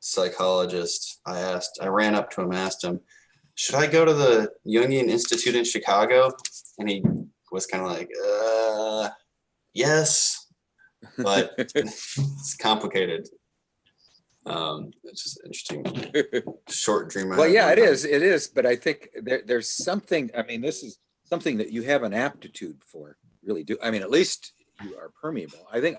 psychologist, I ran up to him, asked him, should I go to the Jungian Institute in Chicago? And he was kind of like, yes, but it's complicated. It's just interesting. Short dream. Well, yeah, it is. But I think there's something, I mean, this is something that you have an aptitude for, really do. I mean, at least you are permeable. I think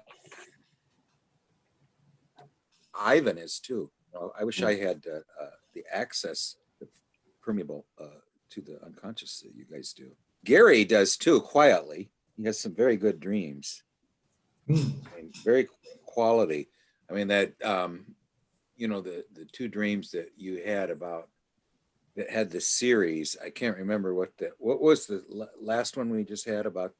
Ivan is too. Well, I wish I had the access, the permeable to the unconscious that you guys do. Gary does too, quietly. He has some very good dreams. I mean, very quality. I mean, that, you know, the two dreams that you had about, that had the series, I can't remember what was the last one we just had about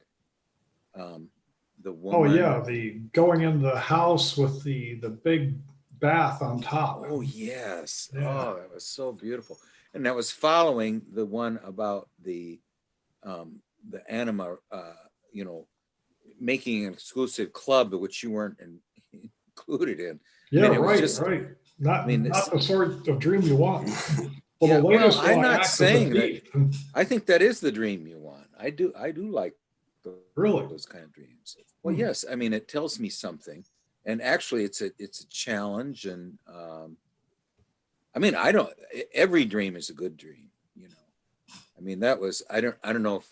the woman. Oh yeah, the going in the house with the big bath on top. Oh yes. Yeah. Oh, that was so beautiful. And that was following the one about the anima, you know, making an exclusive club which you weren't included in. Yeah, I mean, right. Not the sort of dream you want. Well, yeah, the latest I'm one, not Act of the saying that. Thief. I think that is the dream you want. I do like Really? those kind of dreams. Well, yes. I mean, it tells me something, and actually, it's a challenge. And I mean, every dream is a good dream. You know, I mean, that was I don't know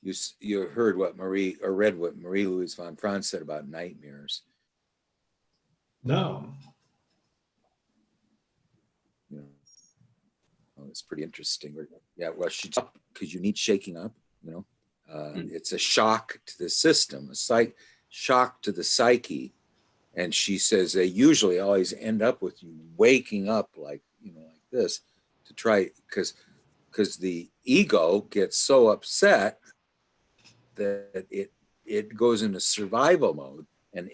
if you heard what read what Marie-Louise von Franz said about nightmares. No. You know, well, it's pretty interesting. Yeah, well, because you need shaking up. You know, it's a shock to the system, a shock to the psyche. And she says they usually always end up with you waking up like this to try, because the ego gets so upset that it goes into survival mode, and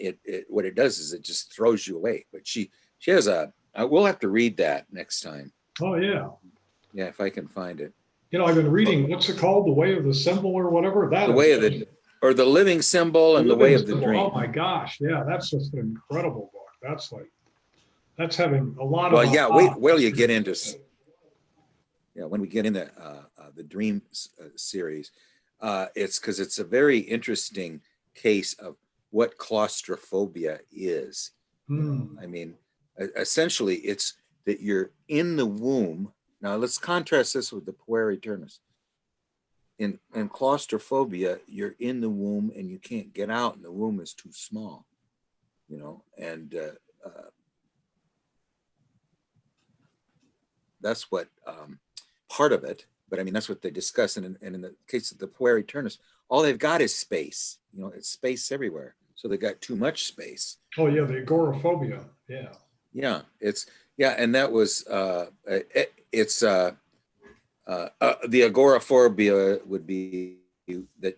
what it does is it just throws you away. But she has we'll have to read that next time. Oh yeah. Yeah, if I can find it. You know, I've been reading, what's it called? The Way of the Symbol or whatever. The Way of the Living Symbol and the Way of the Dream. Oh my gosh. Yeah, that's just an incredible book. That's having a lot of. Well, yeah, wait you get into, when we get into the dream series, it's because it's a very interesting case of what claustrophobia is. I mean, essentially it's that you're in the womb. Now let's contrast this with the puer aeternus. In claustrophobia, you're in the womb and you can't get out, and the womb is too small, you know, and that's what part of it. But I mean, that's what they discuss. And in the case of the puer aeternus, all they've got is space. You know, it's space everywhere. So they got too much space. Oh yeah, the agoraphobia. Yeah. Yeah, and that was the agoraphobia would be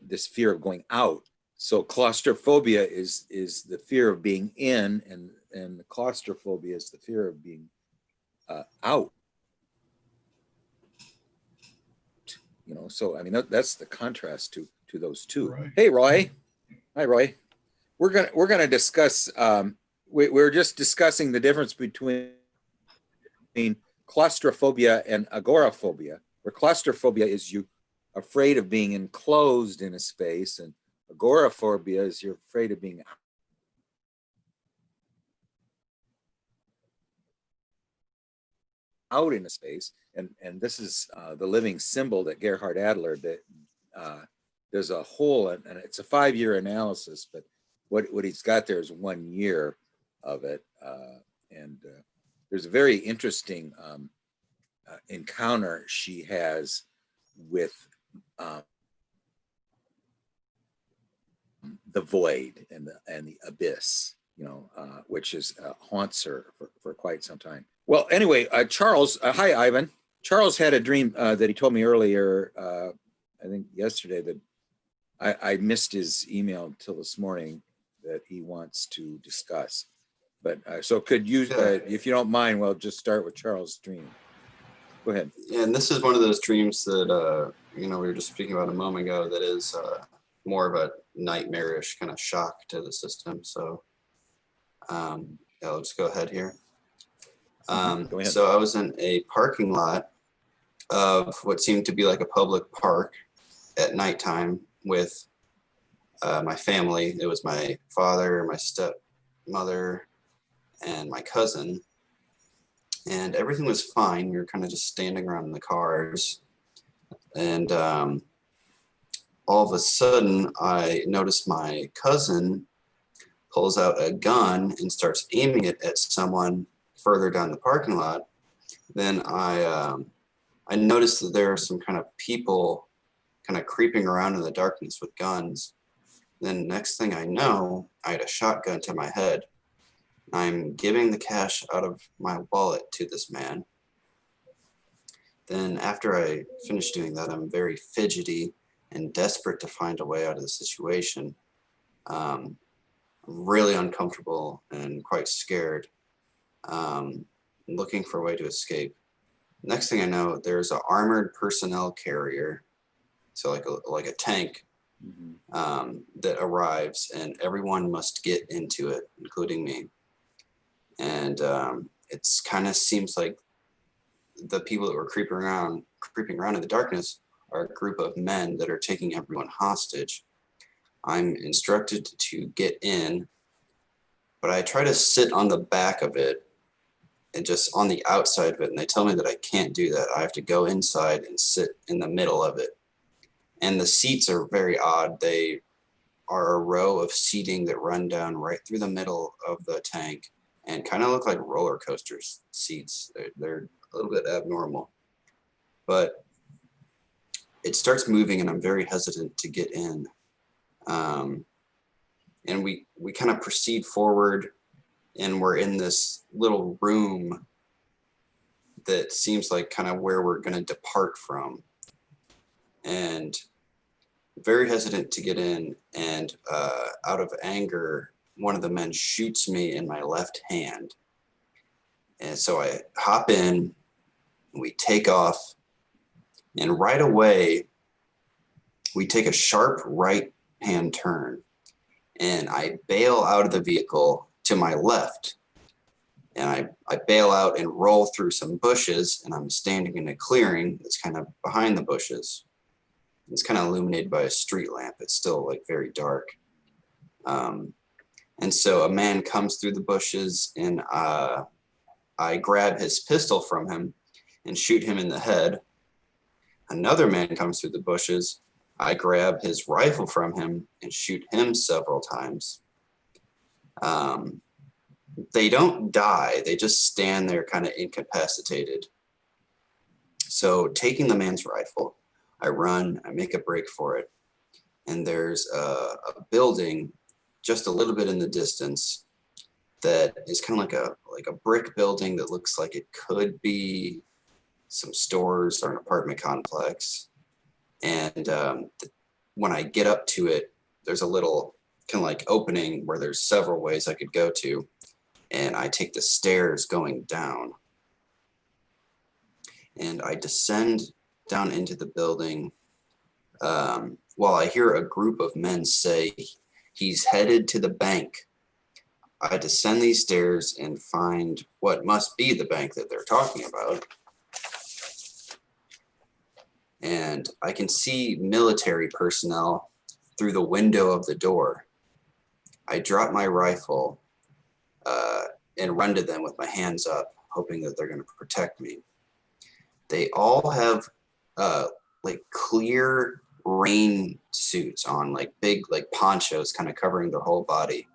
this fear of going out. So claustrophobia is the fear of being in, and the claustrophobia is the fear of being out. You know, so I mean that's the contrast to those two. Right. Hey, Roy. Hi, Roy. We're gonna discuss. We're just discussing the difference between claustrophobia and agoraphobia. Where claustrophobia is you afraid of being enclosed in a space, and agoraphobia is you're afraid of being out in a space. And this is the living symbol that Gerhard Adler did. There's a whole, and it's a 5-year analysis, but what he's got there is 1 year of it. And there's a very interesting encounter she has with the void and the abyss, you know, which is haunts her for quite some time. Well, anyway, Charles, hi, Ivan. Charles had a dream that he told me earlier, I think yesterday, that I missed his email until this morning, that he wants to discuss. But so could you, if you don't mind, we'll just start with Charles' dream. Go ahead. Yeah, and this is one of those dreams that, we were just speaking about a moment ago, that is more of a nightmarish kind of shock to the system. So yeah, let's go ahead here. Go ahead. So I was in a parking lot of what seemed to be like a public park at nighttime with my family. It was my father, my stepmother, and my cousin. And everything was fine. We were kind of just standing around in the cars. And all of a sudden, I noticed my cousin pulls out a gun and starts aiming it at someone further down the parking lot. Then I noticed that there are some kind of people kind of creeping around in the darkness with guns. Then next thing I know, I had a shotgun to my head. I'm giving the cash out of my wallet to this man. Then after I finish doing that, I'm very fidgety and desperate to find a way out of the situation. Really uncomfortable and quite scared, looking for a way to escape. Next thing I know, there's an armored personnel carrier, so like a tank, that arrives, and everyone must get into it, including me. And it's kind of seems like the people that were creeping around in the darkness are a group of men that are taking everyone hostage. I'm instructed to get in, but I try to sit on the back of it and just on the outside of it. And they tell me that I can't do that. I have to go inside and sit in the middle of it. And the seats are very odd. They are a row of seating that run down right through the middle of the tank and kind of look like roller coasters seats. They're a little bit abnormal, but it starts moving and I'm very hesitant to get in. And we kind of proceed forward, and we're in this little room that seems like kind of where we're going to depart from. And very hesitant to get in, and out of anger, one of the men shoots me in my left hand. And so I hop in, we take off, and right away, we take a sharp right hand turn, and I bail out of the vehicle to my left. And I bail out and roll through some bushes, and I'm standing in a clearing that's kind of behind the bushes. It's kind of illuminated by a street lamp. It's still like very dark. And so a man comes through the bushes, and I grab his pistol from him and shoot him in the head. Another man comes through the bushes. I grab his rifle from him and shoot him several times. They don't die. They just stand there kind of incapacitated. So taking the man's rifle, I run, I make a break for it. And there's a building just a little bit in the distance that is kind of like a brick building that looks like it could be some stores or an apartment complex. And when I get up to it, there's a little kind of like opening where there's several ways I could go to. And I take the stairs going down. And I descend down into the building while I hear a group of men say, "He's headed to the bank." I descend these stairs and find what must be the bank that they're talking about. And I can see military personnel through the window of the door. I drop my rifle and run to them with my hands up, hoping that they're going to protect me. They all have like clear rain suits on, like big like ponchos kind of covering their whole body.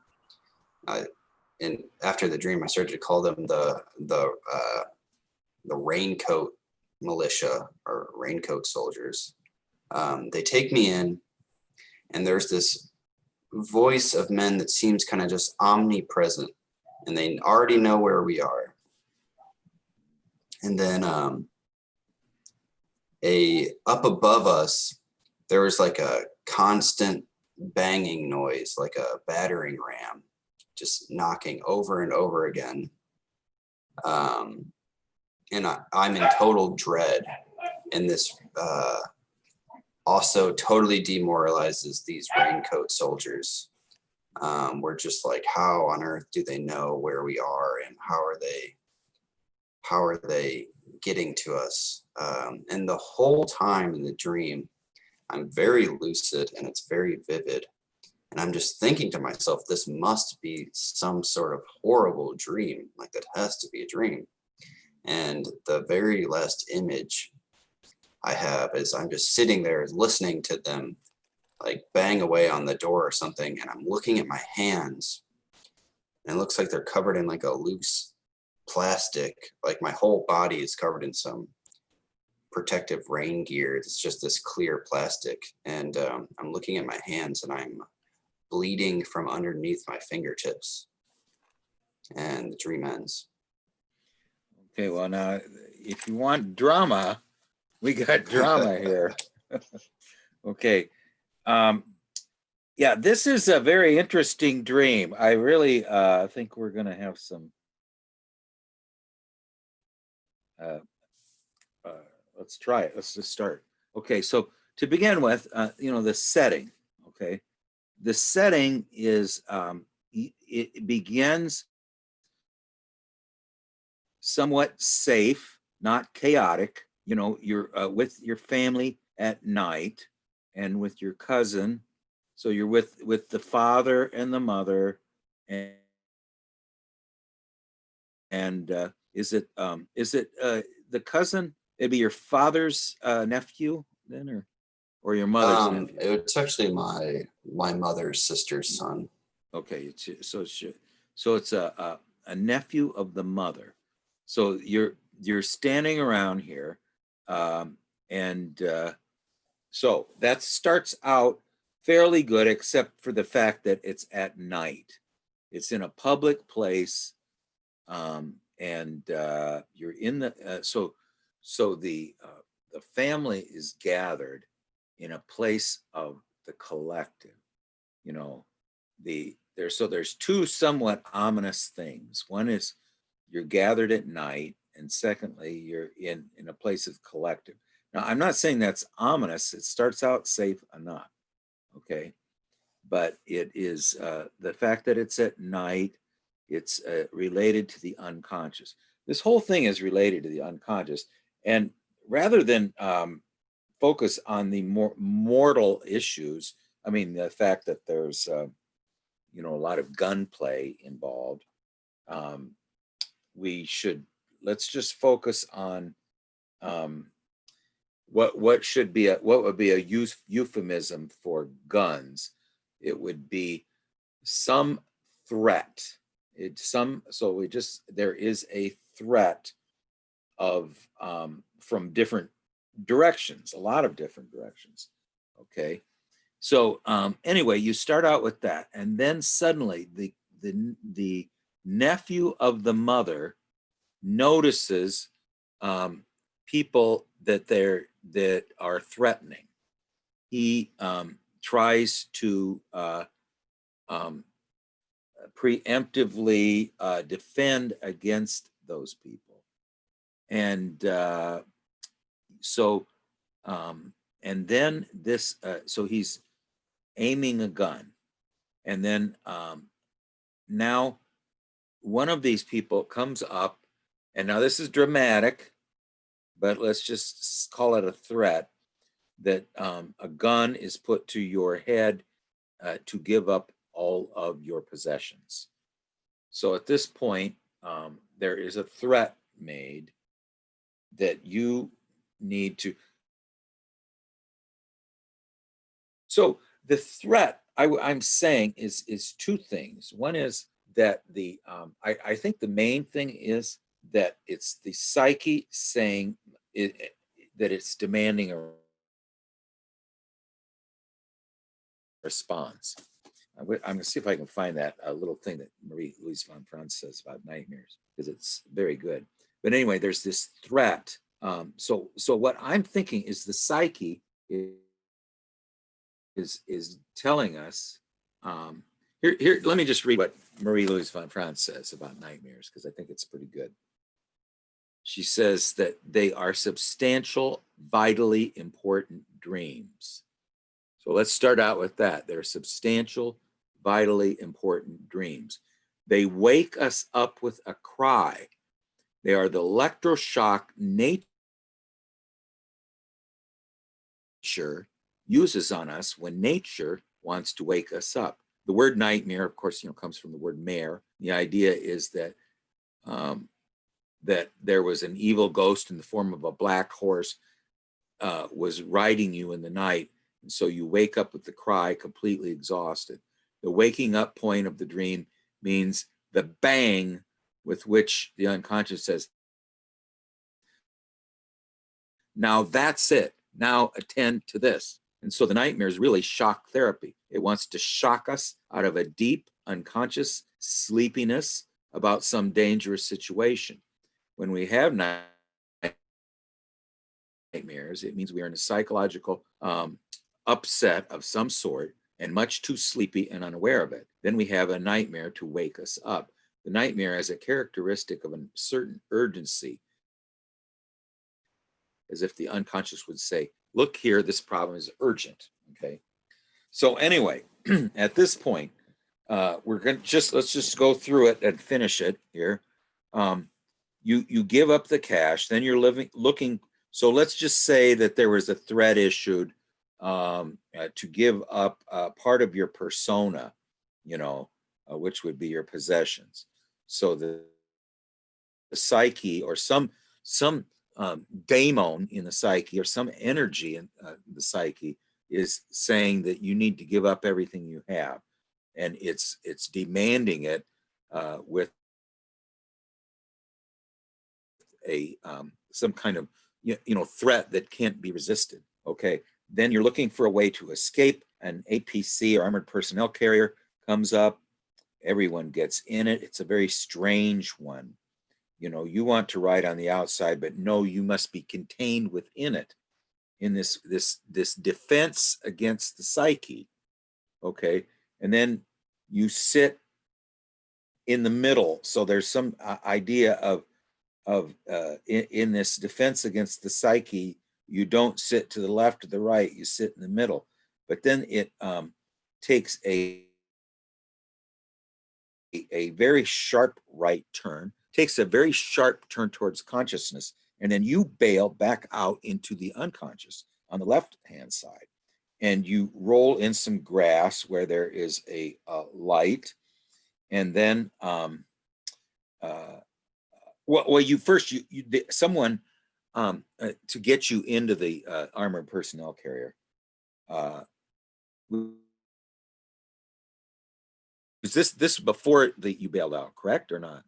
And after the dream, I started to call them the raincoat militia or raincoat soldiers. They take me in, and there's this voice of men that seems kind of just omnipresent, and they already know where we are. And then up above us, there was like a constant banging noise, like a battering ram, just knocking over and over again. And I'm in total dread, and this also totally demoralizes these raincoat soldiers. We're just like, how on earth do they know where we are, and how are they how are they getting to us? And the whole time in the dream, I'm very lucid and it's very vivid. And I'm just thinking to myself, this must be some sort of horrible dream. Like that has to be a dream. And the very last image I have is I'm just sitting there listening to them like bang away on the door or something. And I'm looking at my hands and it looks like they're covered in like a loose plastic. Like my whole body is covered in some protective rain gear. It's just this clear plastic. And I'm looking at my hands and I'm bleeding from underneath my fingertips. And the dream ends. Okay, well now, if you want drama, we got drama here. Okay. Yeah, this is a very interesting dream. I really think we're going to have some. Let's try it. Let's just start. Okay, so to begin with, the setting. Okay, the setting is it begins somewhat safe, not chaotic. You're with your family at night and with your cousin. So you're with the father and the mother, and is it the cousin? It'd be your father's nephew then, or your mother's nephew? It's actually my mother's sister's son. Okay, so it's a nephew of the mother. So you're standing around here, and so that starts out fairly good, except for the fact that it's at night. It's in a public place, and you're in the so the family is gathered in a place of the collective. There's two somewhat ominous things. One is you're gathered at night, and secondly, you're in a place of collective. Now, I'm not saying that's ominous. It starts out safe enough, okay? But it is the fact that it's at night, it's related to the unconscious. This whole thing is related to the unconscious. And rather than focus on the more mortal issues, I mean, the fact that there's, a lot of gunplay involved, let's just focus on what would be a euphemism for guns. It would be some threat. There is a threat of from different directions, a lot of different directions. Okay. So anyway, you start out with that, and then suddenly the nephew of the mother notices people that are threatening. He tries to preemptively defend against those people, and and then this, so he's aiming a gun, and then now one of these people comes up, and now this is dramatic, but let's just call it a threat, that a gun is put to your head to give up all of your possessions. So at this point, there is a threat made that you need to. So the threat I'm saying is two things. One is that I think the main thing is that it's the psyche saying that it's demanding a response. I'm going to see if I can find that little thing that Marie-Louise von Franz says about nightmares, because it's very good. But anyway, there's this threat. So what I'm thinking is the psyche is telling us. Here, let me just read what Marie-Louise von Franz says about nightmares, because I think it's pretty good. She says that they are substantial, vitally important dreams. So let's start out with that. They're substantial, vitally important dreams. They wake us up with a cry. They are the electroshock nature uses on us when nature wants to wake us up. The word nightmare, of course, comes from the word mare. The idea is that that there was an evil ghost in the form of a black horse was riding you in the night. And so you wake up with the cry, completely exhausted. The waking up point of the dream means the bang with which the unconscious says, now that's it. Now attend to this. And so the nightmare is really shock therapy. It wants to shock us out of a deep unconscious sleepiness about some dangerous situation. When we have nightmares, it means we are in a psychological upset of some sort and much too sleepy and unaware of it. Then we have a nightmare to wake us up. The nightmare has a characteristic of a certain urgency, as if the unconscious would say, look here, this problem is urgent, okay? So anyway, at this point, we're going to let's just go through it and finish it here. You give up the cash, then you're looking, so let's just say that there was a threat issued to give up part of your persona, which would be your possessions. So the psyche or some daemon in the psyche or some energy in the psyche is saying that you need to give up everything you have, and it's demanding it with a some kind of threat that can't be resisted. Okay, then you're looking for a way to escape. An APC or armored personnel carrier comes up. Everyone gets in it. It's a very strange one. You want to ride on the outside, but no, you must be contained within it, in this defense against the psyche. Okay, and then you sit in the middle. So there's some idea of in this defense against the psyche, you don't sit to the left or the right, you sit in the middle. But then it takes a very sharp right turn, takes a very sharp turn towards consciousness, and then you bail back out into the unconscious on the left-hand side. And you roll in some grass where there is a light, and then you first someone to get you into the armored personnel carrier. Is this before you bailed out, correct or not?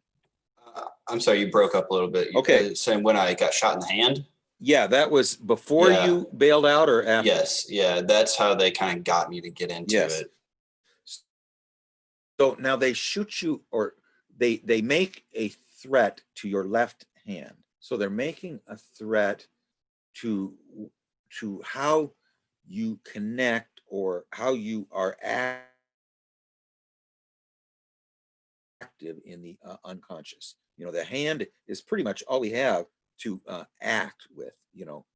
I'm sorry, you broke up a little bit. Okay. Saying when I got shot in the hand? Yeah, that was before you bailed out or after? Yes, yeah, that's how they kind of got me to get into it. So now they shoot you, or they make a threat to your left hand. So they're making a threat to how you connect or how you are active in the unconscious. The hand is pretty much all we have to act with,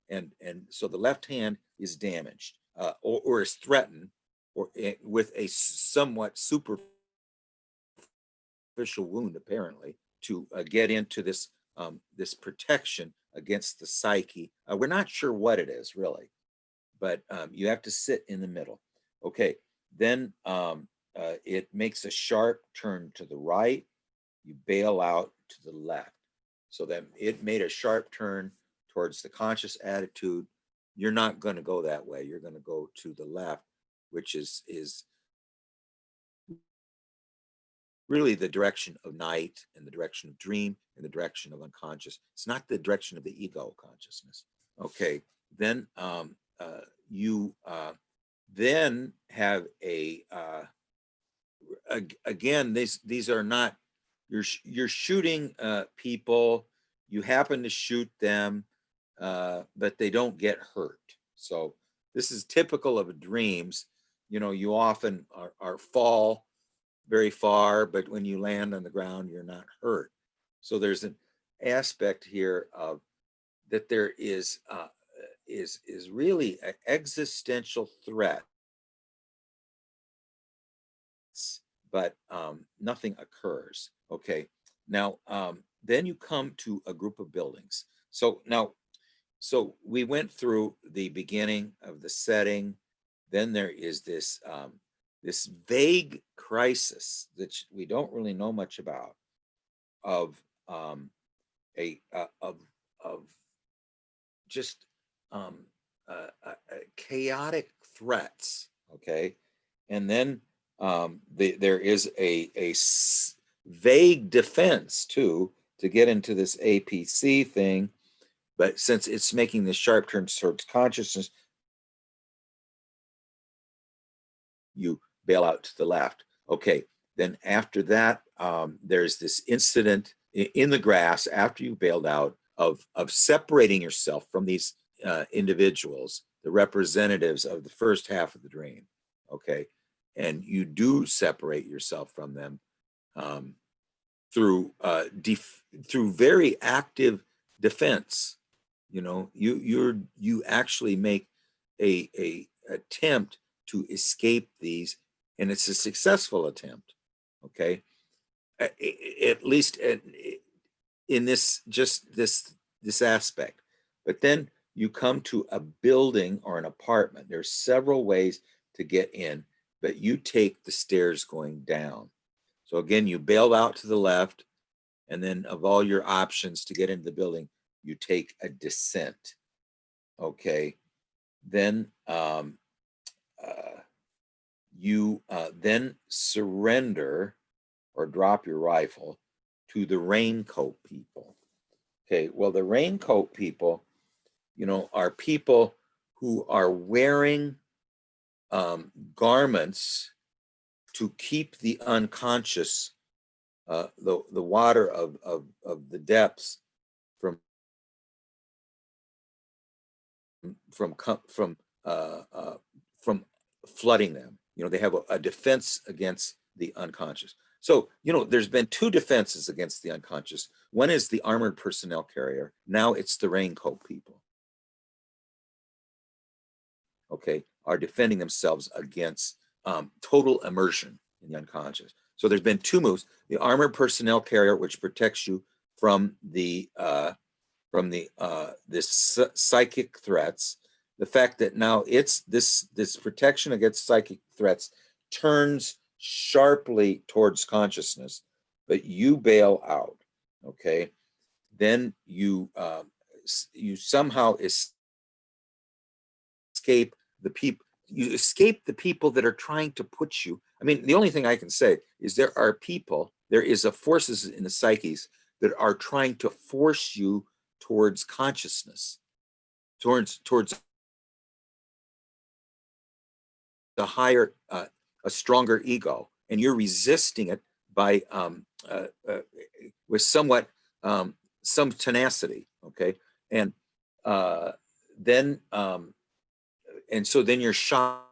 and so the left hand is damaged or is threatened, or with a somewhat superficial wound, apparently, to get into this this protection against the psyche. We're not sure what it is really, but you have to sit in the middle. Okay, then it makes a sharp turn to the right. You bail out to the left. So that it made a sharp turn towards the conscious attitude. You're not going to go that way. You're going to go to the left, which is really the direction of night and the direction of dream and the direction of unconscious. It's not the direction of the ego consciousness. Okay, then you then have again, these are not, you're shooting people, you happen to shoot them, but they don't get hurt. So this is typical of dreams. You often are fall very far, but when you land on the ground, you're not hurt. So there's an aspect here of that there is really an existential threat, but nothing occurs. Okay, now then you come to a group of buildings. So now, so we went through the beginning of the setting. Then there is this this vague crisis that we don't really know much about of of just chaotic threats. Okay, and then there is a vague defense too, to get into this APC thing. But since it's making this sharp turn towards consciousness, you bail out to the left. Okay, then after that, there's this incident in the grass after you bailed out of separating yourself from these individuals, the representatives of the first half of the dream. Okay, and you do separate yourself from them through through very active defense. You know, you actually make a attempt to escape these, and it's a successful attempt. Okay, at least in this this aspect. But then you come to a building or an apartment. There's several ways to get in, but you take the stairs going down. So again, you bailed out to the left, and then of all your options to get into the building, you take a descent. Okay, then you then surrender or drop your rifle to the raincoat people. Okay, well, the raincoat people, you know, are people who are wearing garments to keep the unconscious, the water of the depths from flooding them. You know, they have a defense against the unconscious. So, you know, there's been two defenses against the unconscious. One is the armored personnel carrier. Now it's the raincoat people. Okay, are defending themselves against total immersion in the unconscious. So there's been two moves: the armored personnel carrier, which protects you from the this psychic threats. The fact that now it's this protection against psychic threats turns sharply towards consciousness, but you bail out. Okay, then you somehow escape the people. You escape the people that are trying to put you. I mean, the only thing I can say is there are people. There is a forces in the psyches that are trying to force you towards consciousness, towards the higher, a stronger ego, and you're resisting it by with somewhat some tenacity. Okay, and then and so then you're shot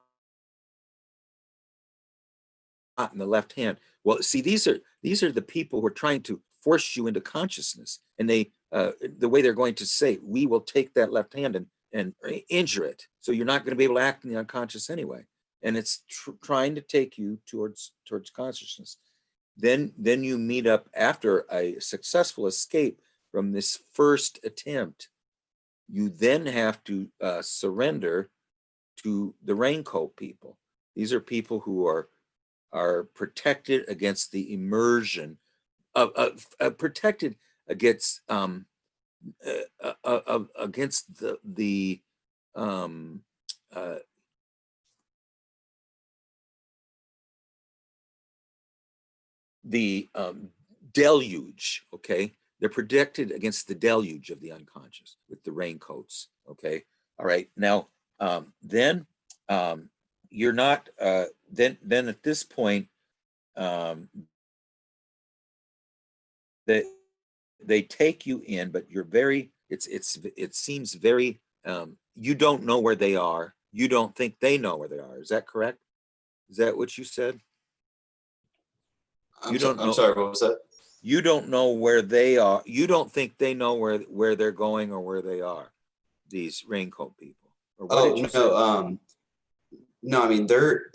in the left hand. Well, see, these are the people who are trying to force you into consciousness, and they the way they're going to say, we will take that left hand and injure it, so you're not going to be able to act in the unconscious anyway. And it's trying to take you towards consciousness. Then you meet up after a successful escape from this first attempt. You then have to surrender to the raincoat people. These are people who are protected against the immersion protected against against the deluge. Okay, they're protected against the deluge of the unconscious with the raincoats. Okay, all right. Now, then you're not. Then at this point, they take you in, but you're very. It seems very. You don't know where they are. You don't think they know where they are. Is that correct? Is that what you said? I'm sorry, what was that? You don't know where they are. You don't think they know where they're going or where they are, these raincoat people. Or what did you say? No, I mean they're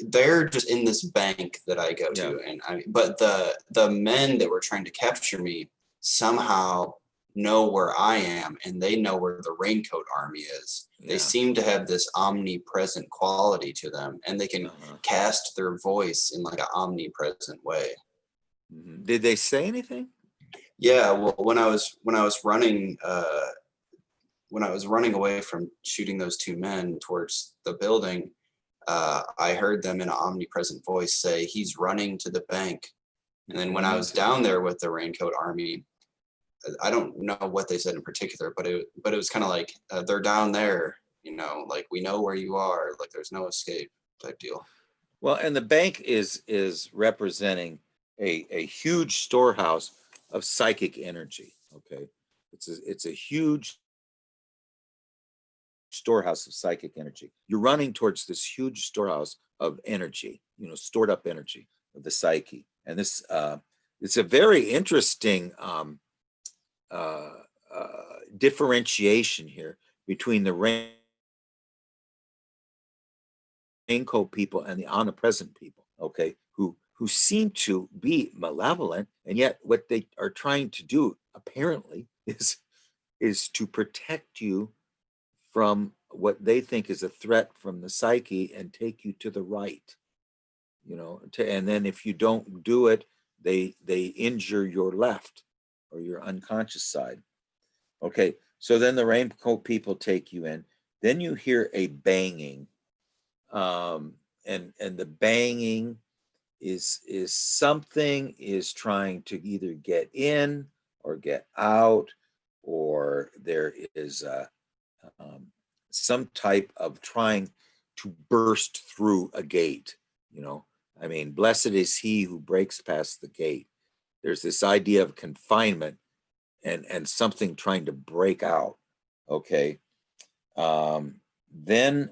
just in this bank that I go to, and but the men that were trying to capture me somehow know where I am, and they know where the Raincoat Army is. They Yeah. seem to have this omnipresent quality to them, and they can cast their voice in like an omnipresent way. Did they say anything? Yeah, well, when I was running when I was running away from shooting those two men towards the building, I heard them in an omnipresent voice say, "He's running to the bank." And then when I was down there with the Raincoat Army, I don't know what they said in particular, but it was kind of like, they're down there, like, we know where you are, like there's no escape type deal. Well, and the bank is representing a huge storehouse of psychic energy. Okay, it's a huge storehouse of psychic energy. You're running towards this huge storehouse of energy, stored up energy of the psyche, and this it's a very interesting differentiation here between the raincoat people and the omnipresent people, okay, who seem to be malevolent, and yet what they are trying to do apparently is to protect you from what they think is a threat from the psyche and take you to the right, and then if you don't do it, they injure your left or your unconscious side. Okay, so then the raincoat people take you in. Then you hear a banging, and the banging is something is trying to either get in or get out, or there is some type of trying to burst through a gate. I mean, blessed is he who breaks past the gate. There's this idea of confinement and something trying to break out. Okay. Then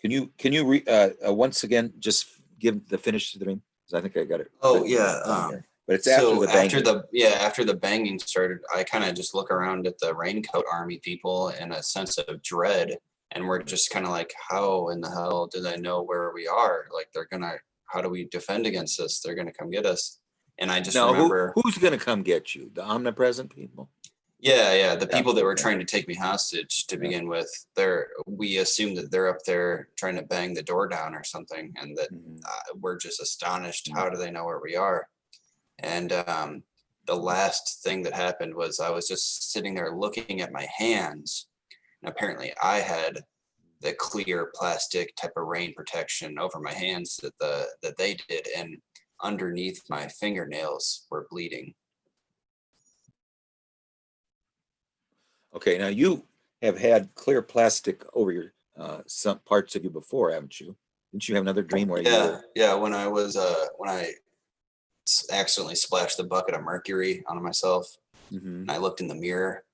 can you once again just give the finish to the dream? Because I think I got it. Oh yeah. But it's after So the banging. after the banging started, I kind of just look around at the Raincoat Army people in a sense of dread, and we're just kind of like, how in the hell do they know where we are? Like, how do we defend against this? They're gonna come get us. And I just remember, who's gonna come get you? The omnipresent people? Yeah, the people that were trying to take me hostage to begin with, we assume that they're up there trying to bang the door down or something, and that we're just astonished. How do they know where we are? And the last thing that happened was I was just sitting there looking at my hands, and apparently I had the clear plastic type of rain protection over my hands that they did, and underneath my fingernails were bleeding. Okay, now you have had clear plastic over your some parts of you before, haven't you? Didn't you have another dream where you were? Yeah, when I accidentally splashed the bucket of mercury onto myself, and I looked in the mirror,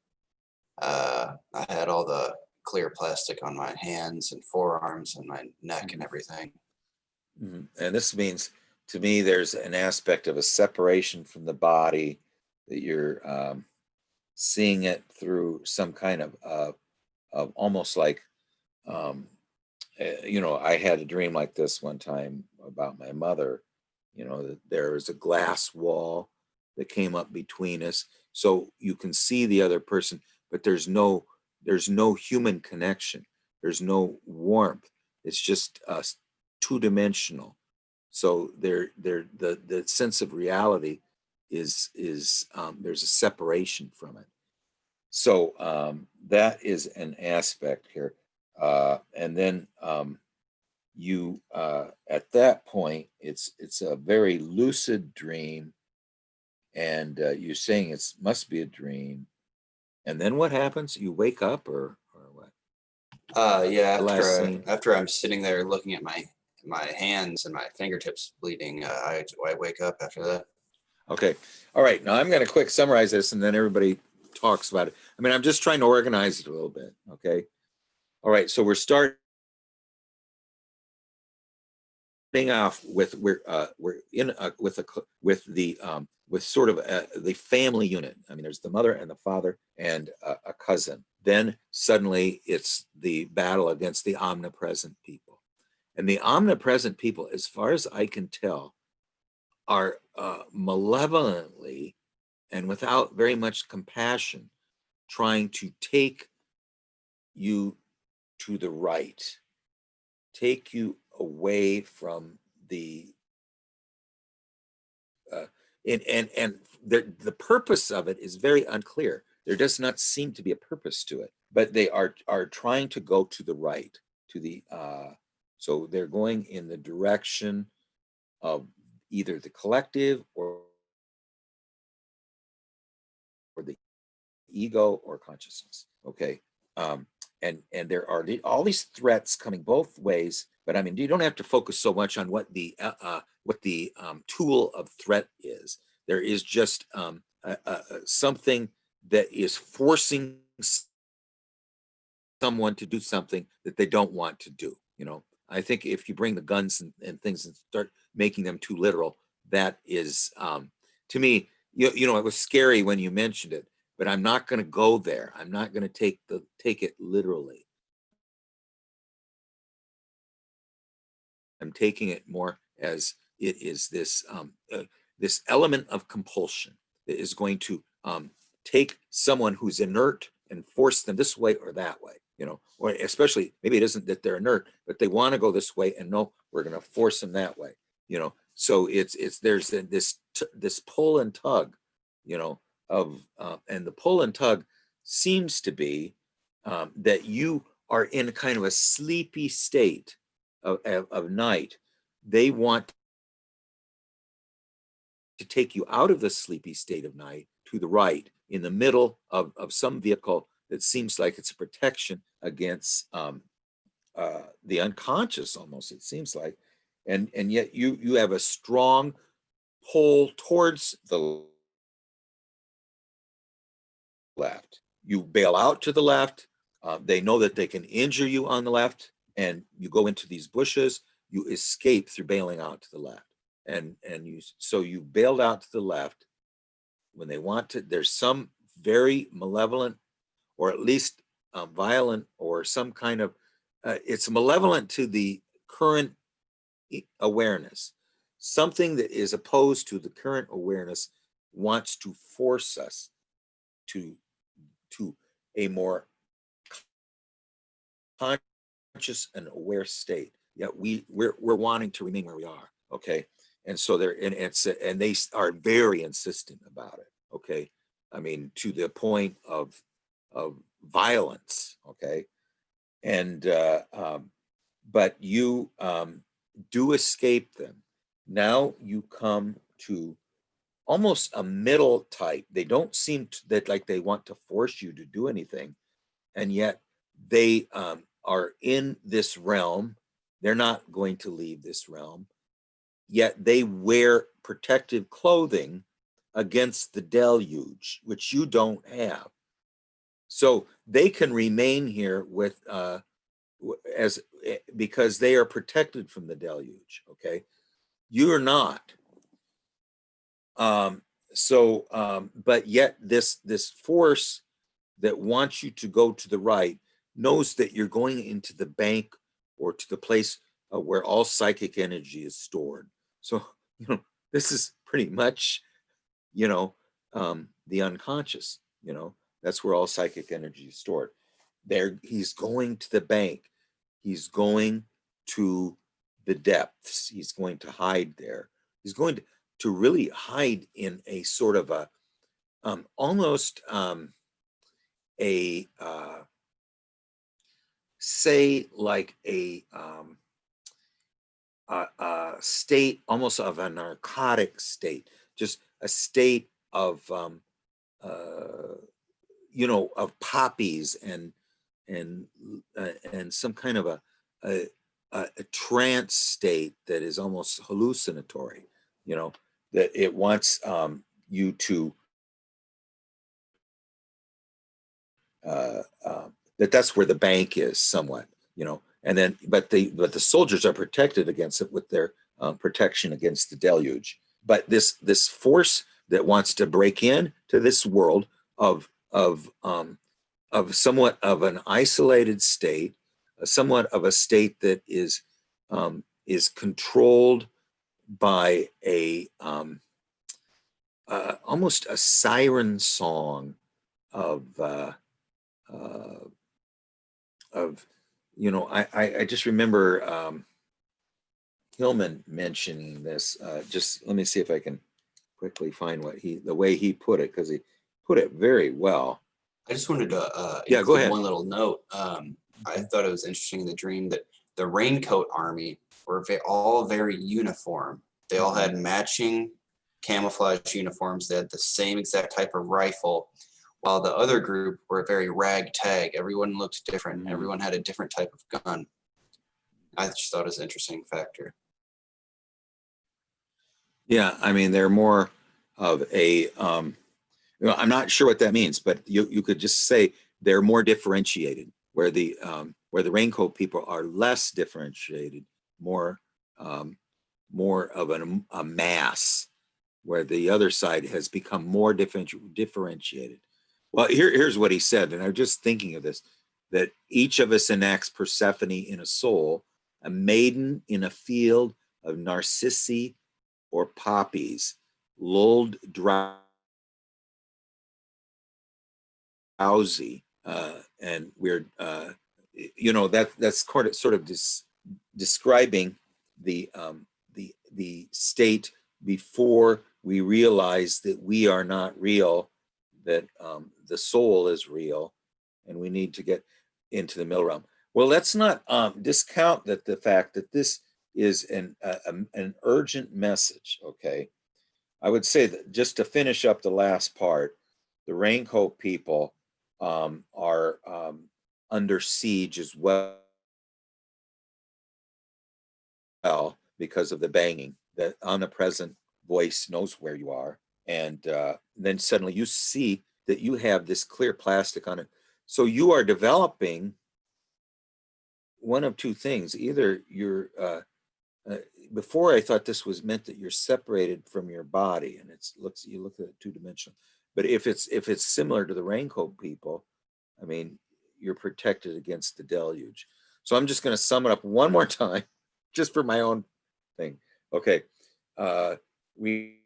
I had all the clear plastic on my hands and forearms and my neck and everything. And this means, to me, there's an aspect of a separation from the body, that you're seeing it through some kind of almost like, I had a dream like this one time about my mother, that there was a glass wall that came up between us. So you can see the other person, but there's no human connection. There's no warmth. It's just two-dimensional. So the sense of reality is there's a separation from it. So that is an aspect here. And then you at that point, it's a very lucid dream, and you're saying it must be a dream. And then what happens? You wake up, or what? Yeah, The last scene. after I'm sitting there looking at my hands and my fingertips bleeding, I wake up after that. Okay. All right. Now I'm going to quick summarize this, and then everybody talks about it. I mean, I'm just trying to organize it a little bit. Okay. All right. So we're starting off with we're in with sort of the family unit. I mean, there's the mother and the father and a cousin. Then suddenly it's the battle against the omnipresent people. And the omnipresent people, as far as I can tell, are malevolently and without very much compassion trying to take you to the right, take you away from the and the purpose of it is very unclear. There does not seem to be a purpose to it, but they are trying to go to the right, to the so they're going in the direction of either the collective or the ego or consciousness. Okay. And there are all these threats coming both ways, but I mean, you don't have to focus so much on what the tool of threat is. There is just something that is forcing someone to do something that they don't want to do. You know, I think if you bring the guns and things and start making them too literal, that is, to me, you know, it was scary when you mentioned it, but I'm not going to go there. I'm not going to take it literally. I'm taking it more as it is this this element of compulsion that is going to take someone who's inert and force them this way or that way. You know, or especially maybe it isn't that they're inert, but they want to go this way, and no, we're going to force them that way. You know, so it's there's this pull and tug, you know, of and the pull and tug seems to be that you are in kind of a sleepy state of night. They want to take you out of the sleepy state of night to the right in the middle of some vehicle that seems like it's a protection against the unconscious, almost it seems like, and yet you have a strong pull towards the left. You bail out to the left. They know that they can injure you on the left, and you go into these bushes. You escape through bailing out to the left, and you bailed out to the left when they want to. There's some very malevolent, or at least violent, or some kind of. It's malevolent to the current awareness. Something that is opposed to the current awareness wants to force us to a more conscious and aware state. Yet we're wanting to remain where we are. Okay. And so and they are very insistent about it. Okay. I mean, to the point of violence. Okay. And but you do escape them. Now you come to almost a middle type. They don't seem that like they want to force you to do anything, and yet they are in this realm. They're not going to leave this realm, yet they wear protective clothing against the deluge, which you don't have. So they can remain here with as because they are protected from the deluge. Okay, you are not. But yet this force that wants you to go to the right knows that you're going into the bank or to the place where all psychic energy is stored. So, you know, this is pretty much, you know, the unconscious, you know, that's where all psychic energy is stored. There, he's going to the bank. He's going to the depths. He's going to hide there. He's going to really hide in a sort of a almost a say like a state almost of a narcotic state, just a state of you know, of poppies and some kind of a trance state that is almost hallucinatory, you know, that it wants you to that's where the bank is somewhat, you know, and then but the soldiers are protected against it with their protection against the deluge. But this force that wants to break in to this world of somewhat of an isolated state, somewhat of a state that is controlled by a almost a siren song of you know, I just remember Hillman mentioning this. Just let me see if I can quickly find what the way he put it, because he put it very well. I just wanted to Yeah, go include ahead. one little note. I thought it was interesting in the dream that the raincoat army were all very uniform. They all had matching camouflage uniforms. They had the same exact type of rifle, while the other group were very ragtag. Everyone looked different. Everyone had a different type of gun. I just thought it was an interesting factor. Yeah, I mean, they're more of a, you know, I'm not sure what that means, but you could just say they're more differentiated, where the raincoat people are less differentiated, more more of a mass, where the other side has become more differentiated. Well, here's what he said, and I'm just thinking of this, that each of us enacts Persephone in a soul, a maiden in a field of narcissi or poppies, lulled drowsy, and we're, you know, that's sort of describing the state before we realize that we are not real, that the soul is real, and we need to get into the middle realm. Well, let's not discount the fact that this is an urgent message. Okay, I would say that, just to finish up the last part, the raincoat people are under siege as well, because of the banging. The omnipresent voice knows where you are, and then suddenly you see that you have this clear plastic on it. So you are developing one of two things: either you're before, I thought this was meant that you're separated from your body, and you look at it two-dimensional. But if it's similar to the raincoat people, I mean, you're protected against the deluge. So I'm just going to sum it up one more time, just for my own thing. Okay, we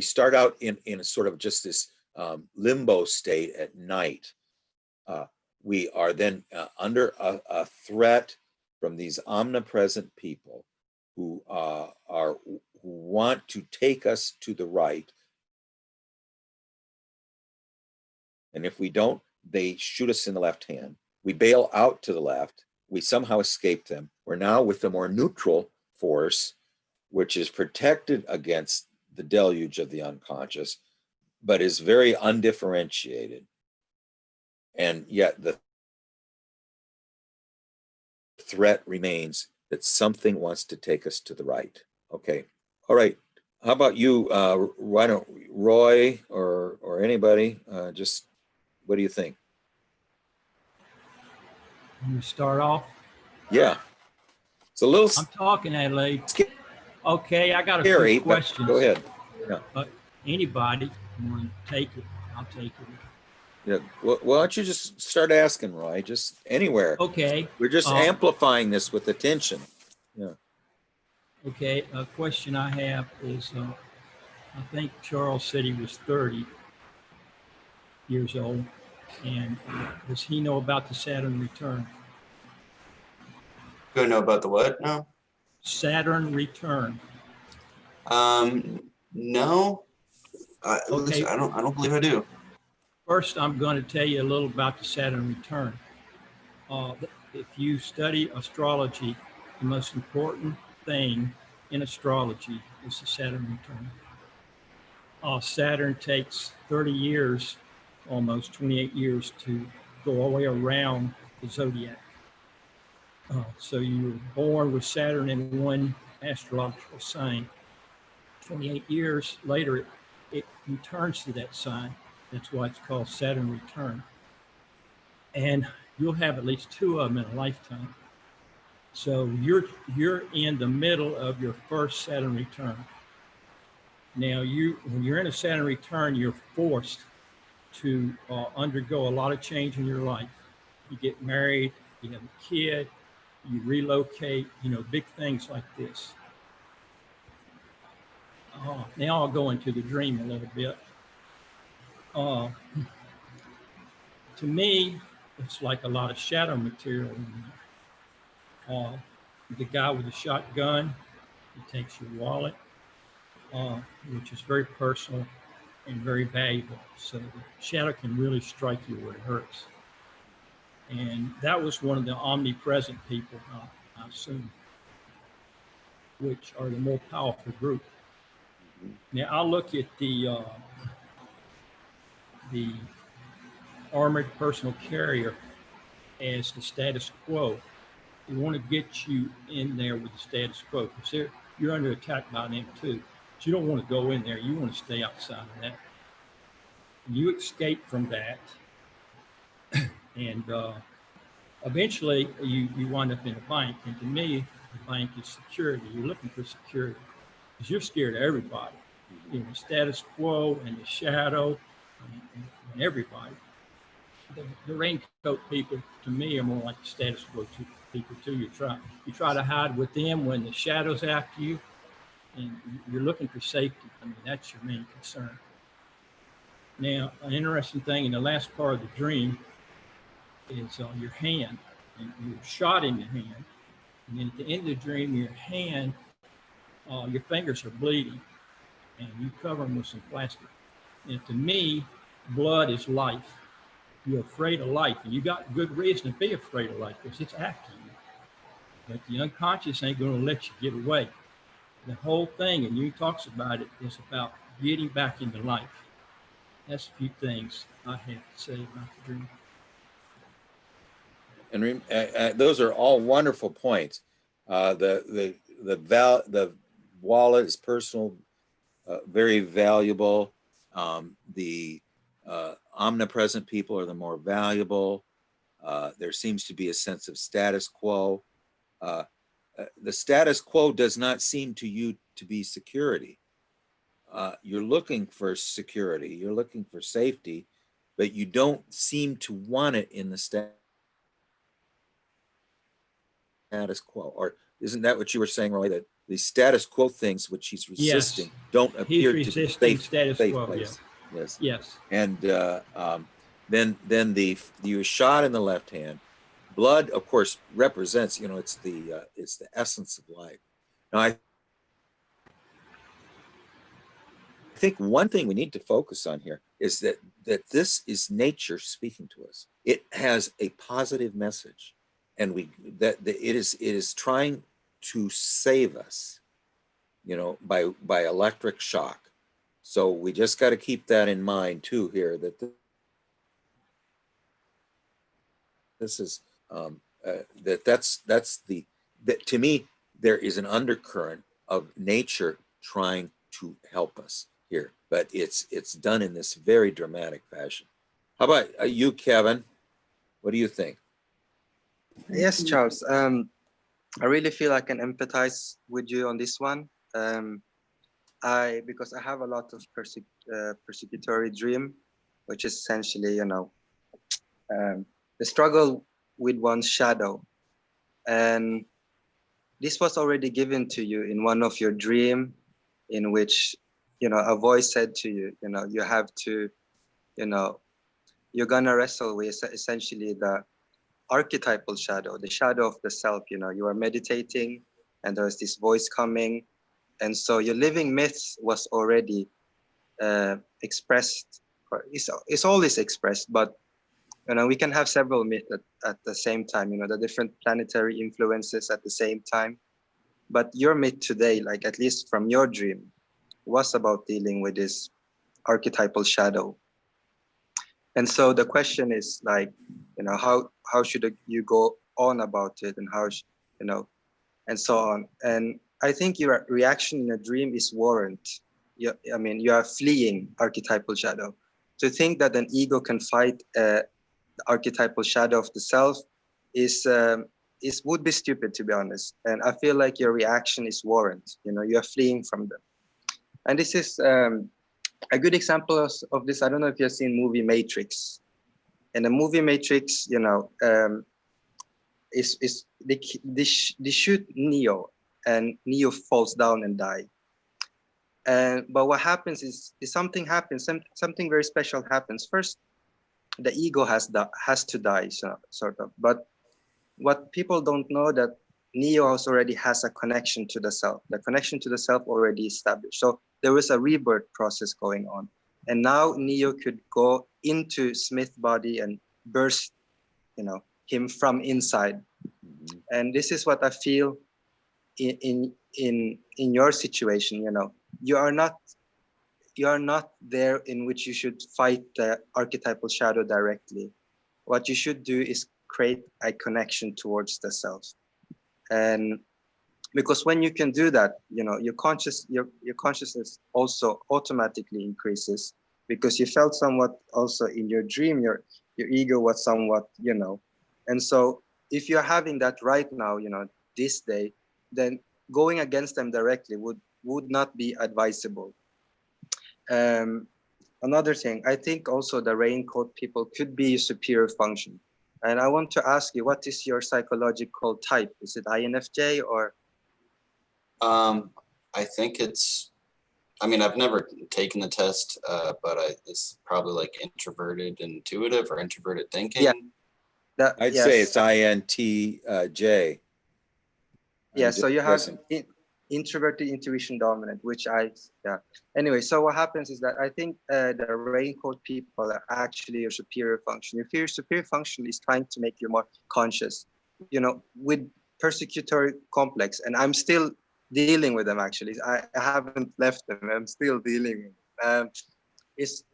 start out in a sort of just this limbo state at night. We are then under a threat from these omnipresent people who who want to take us to the right. And if we don't, they shoot us in the left hand. We bail out to the left. We somehow escape them. We're now with the more neutral force, which is protected against the deluge of the unconscious, but is very undifferentiated. And yet the threat remains that something wants to take us to the right. Okay. All right. How about you, why don't Roy or anybody, just what do you think? You start off. Yeah. It's a little I'm talking, Adelaide. Okay, I got a scary, few questions. go ahead. Yeah. But anybody want to take it, I'll take it. Yeah. Well, why don't you just start asking, Roy? Just anywhere. Okay. We're just amplifying this with attention. Yeah. Okay. A question I have is, I think Charles said he was 30 years old, and does he know about the Saturn return? Do I know about the what now? Saturn return. No. At least I don't believe I do. First, I'm going to tell you a little about the Saturn return. If you study astrology, the most important thing in astrology is the Saturn return. Saturn takes 30 years, almost 28 years, to go all the way around the zodiac. So you were born with Saturn in one astrological sign. 28 years later, it returns to that sign. That's why it's called Saturn return. And you'll have at least two of them in a lifetime. So you're in the middle of your first Saturn return. Now when you're in a Saturn return, you're forced to undergo a lot of change in your life. You get married, you have a kid, you relocate, big things like this. now I'll go into the dream a little bit. Uh, to me, it's like a lot of shadow material in there. The guy with the shotgun, he takes your wallet, which is very personal and very valuable. So the shadow can really strike you where it hurts. And that was one of the omnipresent people, I assume, which are the more powerful group. Now I'll look at the armored personal carrier as the status quo. They want to get you in there with the status quo because you're under attack by them too. But you don't want to go in there. You want to stay outside of that. You escape from that, and eventually you wind up in a bank. And to me, the bank is security. You're looking for security because you're scared of everybody. You know, the status quo and the shadow and everybody. The raincoat people, to me, are more like the status quo people too. You try to hide with them when the shadow's after you, and you're looking for safety. I mean, that's your main concern. Now, an interesting thing in the last part of the dream is your hand. And you're shot in the hand, and then at the end of the dream, your hand, your fingers are bleeding, and you cover them with some plastic. And to me, blood is life. You're afraid of life, and you got good reason to be afraid of life because it's after you. But the unconscious ain't going to let you get away. The whole thing, and Jung talks about it, is about getting back into life. That's a few things I have to say about the dream. And those are all wonderful points. The wallet is personal, very valuable. The omnipresent people are the more valuable. There seems to be a sense of status quo. The status quo does not seem to you to be security. You're looking for security, you're looking for safety, but you don't seem to want it in the status quo. Or isn't that what you were saying, Roy, that the status quo things which he's resisting don't appear to be safe place? Yeah. Yes. And then you were shot in the left hand. Blood, of course, represents, it's the essence of life. Now, I think one thing we need to focus on here is that this is nature speaking to us. It has a positive message, and it is trying to save us, by electric shock. So we just got to keep that in mind too here, that this is that to me there is an undercurrent of nature trying to help us here, but it's done in this very dramatic fashion. How about you, Kevin? What do you think? Yes, Charles. I really feel I can empathize with you on this one. Because I have a lot of persecutory dream, which is essentially, the struggle with one's shadow. And this was already given to you in one of your dream, in which, a voice said to you, you have to, you're gonna wrestle with essentially the archetypal shadow, the shadow of the self. You are meditating and there's this voice coming. And so your living myth was already expressed, it's always expressed, but we can have several myths at the same time, the different planetary influences at the same time. But your myth today, like at least from your dream, was about dealing with this archetypal shadow. And so the question is like, how should you go on about it, and how, and so on. And I think your reaction in a dream is warrant. You are fleeing archetypal shadow. To think that an ego can fight the archetypal shadow of the self would be stupid, to be honest. And I feel like your reaction is warrant. You are fleeing from them. And this is a good example of this. I don't know if you've seen movie Matrix. In the movie Matrix, they shoot Neo, and Neo falls down and die. And but what happens is something happens, something very special happens. First, the ego has to die, so, sort of. But what people don't know, that Neo already has a connection to the self. The connection to the self already established. So there was a rebirth process going on. And now Neo could go into Smith's body and burst, him from inside. Mhm. And this is what I feel in your situation. You are not there in which you should fight the archetypal shadow directly. What you should do is create a connection towards the self. And because when you can do that, your consciousness also automatically increases, because you felt somewhat also in your dream, your ego was somewhat, and so if you're having that right now, this day, then going against them directly would not be advisable. um, Another thing, I think also the raincoat people could be superior function. And I want to ask you, what is your psychological type? Is it INFJ or? I think it's, I mean, I've never taken the test, but it's probably like introverted intuitive or introverted thinking. Yeah, that, I'd say yes. it's INTJ. Yeah, I'm so just you have guessing. introverted intuition dominant, yeah. Anyway, so what happens is that I think the raincoat people are actually your superior function. Your superior function is trying to make you more conscious, with persecutory complex. And I'm still dealing with them, actually. I haven't left them. I'm still dealing with them. It's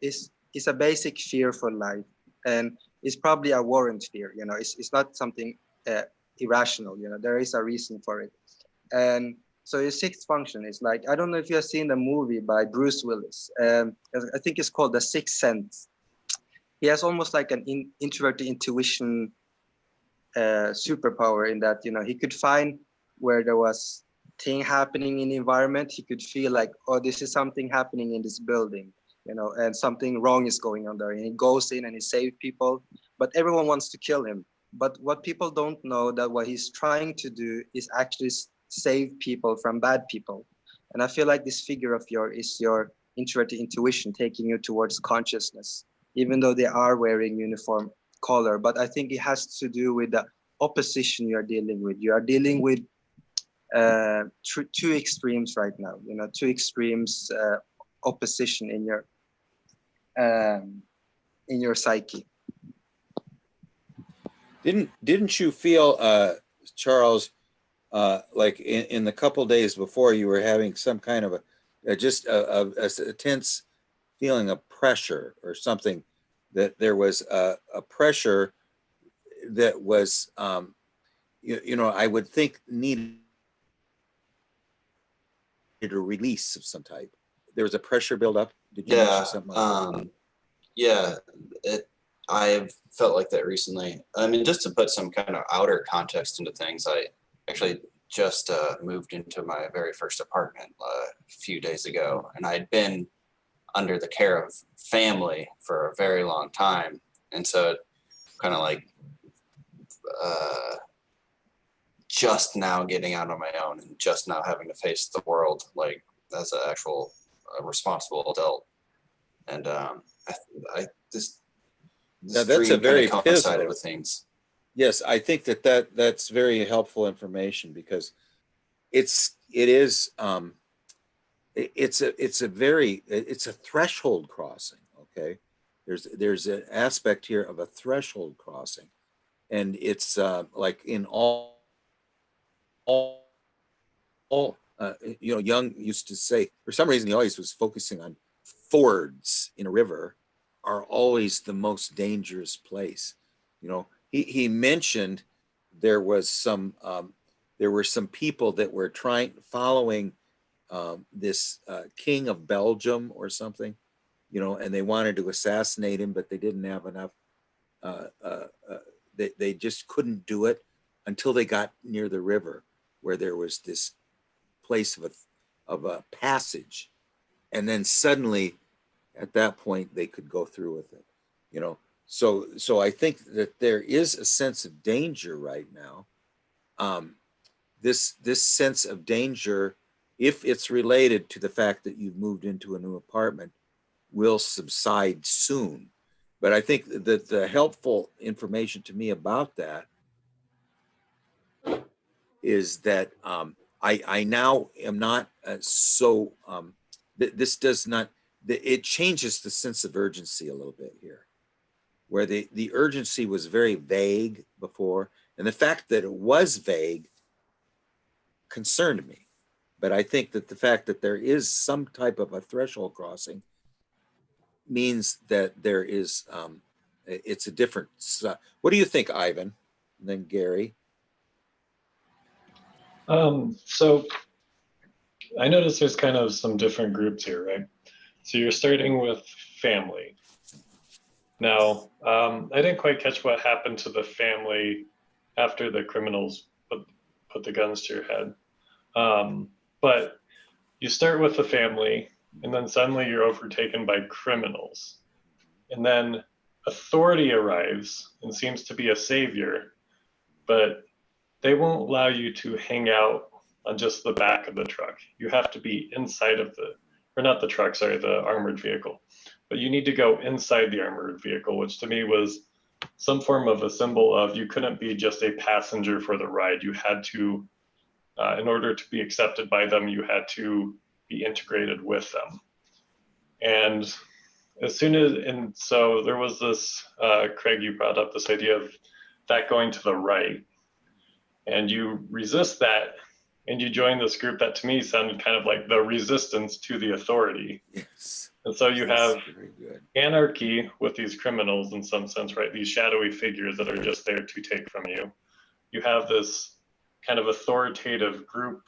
a basic fear for life. And it's probably a warrant fear, it's not something irrational, there is a reason for it. And so your sixth function is like, I don't know if you have seen the movie by Bruce Willis. I think it's called The Sixth Sense. He has almost like an introverted intuition superpower, in that, he could find where there was thing happening in the environment. He could feel like, oh, this is something happening in this building, and something wrong is going on there. And he goes in and he saves people, but everyone wants to kill him. But what people don't know, that what he's trying to do is actually save people from bad people. And I feel like this figure of yours is your introverted intuition taking you towards consciousness, even though they are wearing uniform color. But I think it has to do with the opposition you are dealing with. You are dealing with two extremes right now. Two extremes opposition in your psyche. Didn't you feel, Charles, like in the couple days before, you were having some kind of a tense feeling of pressure or something, that there was a pressure that was, I would think needed a release of some type. There was a pressure buildup. Did you mention Yeah. something like that? Yeah. I've felt like that recently. I mean, just to put some kind of outer context into things, I actually just moved into my very first apartment a few days ago, and I'd been under the care of family for a very long time. And so kind of like just now getting out on my own and just now having to face the world like as an actual responsible adult. And this Yeah, that's a dream kind very of coincided pivotal. with things. Yes, I think that's very helpful information, because it's a threshold crossing. Okay, there's an aspect here of a threshold crossing, and it's like in all Jung used to say, for some reason he always was focusing on fords in a river are always the most dangerous place. He mentioned there was there were some people that were following this king of Belgium or something, and they wanted to assassinate him, but they didn't have enough. Uh, uh, uh, they just couldn't do it until they got near the river, where there was this place of a passage, and then suddenly, at that point, they could go through with it. So I think that there is a sense of danger right now. This sense of danger if it's related to the fact that you've moved into a new apartment, will subside soon. But I think that the helpful information to me about that is that I now am not this does not, it changes the sense of urgency a little bit here, where the urgency was very vague before. And the fact that it was vague concerned me. But I think that the fact that there is some type of a threshold crossing means that there is, it's a different, what do you think, Ivan? And then Gary? So I noticed there's kind of some different groups here, right? So you're starting with family. Now, I didn't quite catch what happened to the family after the criminals put the guns to your head. But you start with the family, and then suddenly you're overtaken by criminals. And then authority arrives and seems to be a savior, but they won't allow you to hang out on just the back of the truck. You have to be inside of or not the truck, sorry, the armored vehicle. But you need to go inside the armored vehicle, which to me was some form of a symbol of you couldn't be just a passenger for the ride. You had to, in order to be accepted by them, you had to be integrated with them. And so there was this, Craig, you brought up this idea of that going to the right, and you resist that, and you join this group that to me sounded kind of like the resistance to the authority. Yes. And so you have very good anarchy with these criminals in some sense, right? These shadowy figures that are just there to take from you. You have this kind of authoritative group,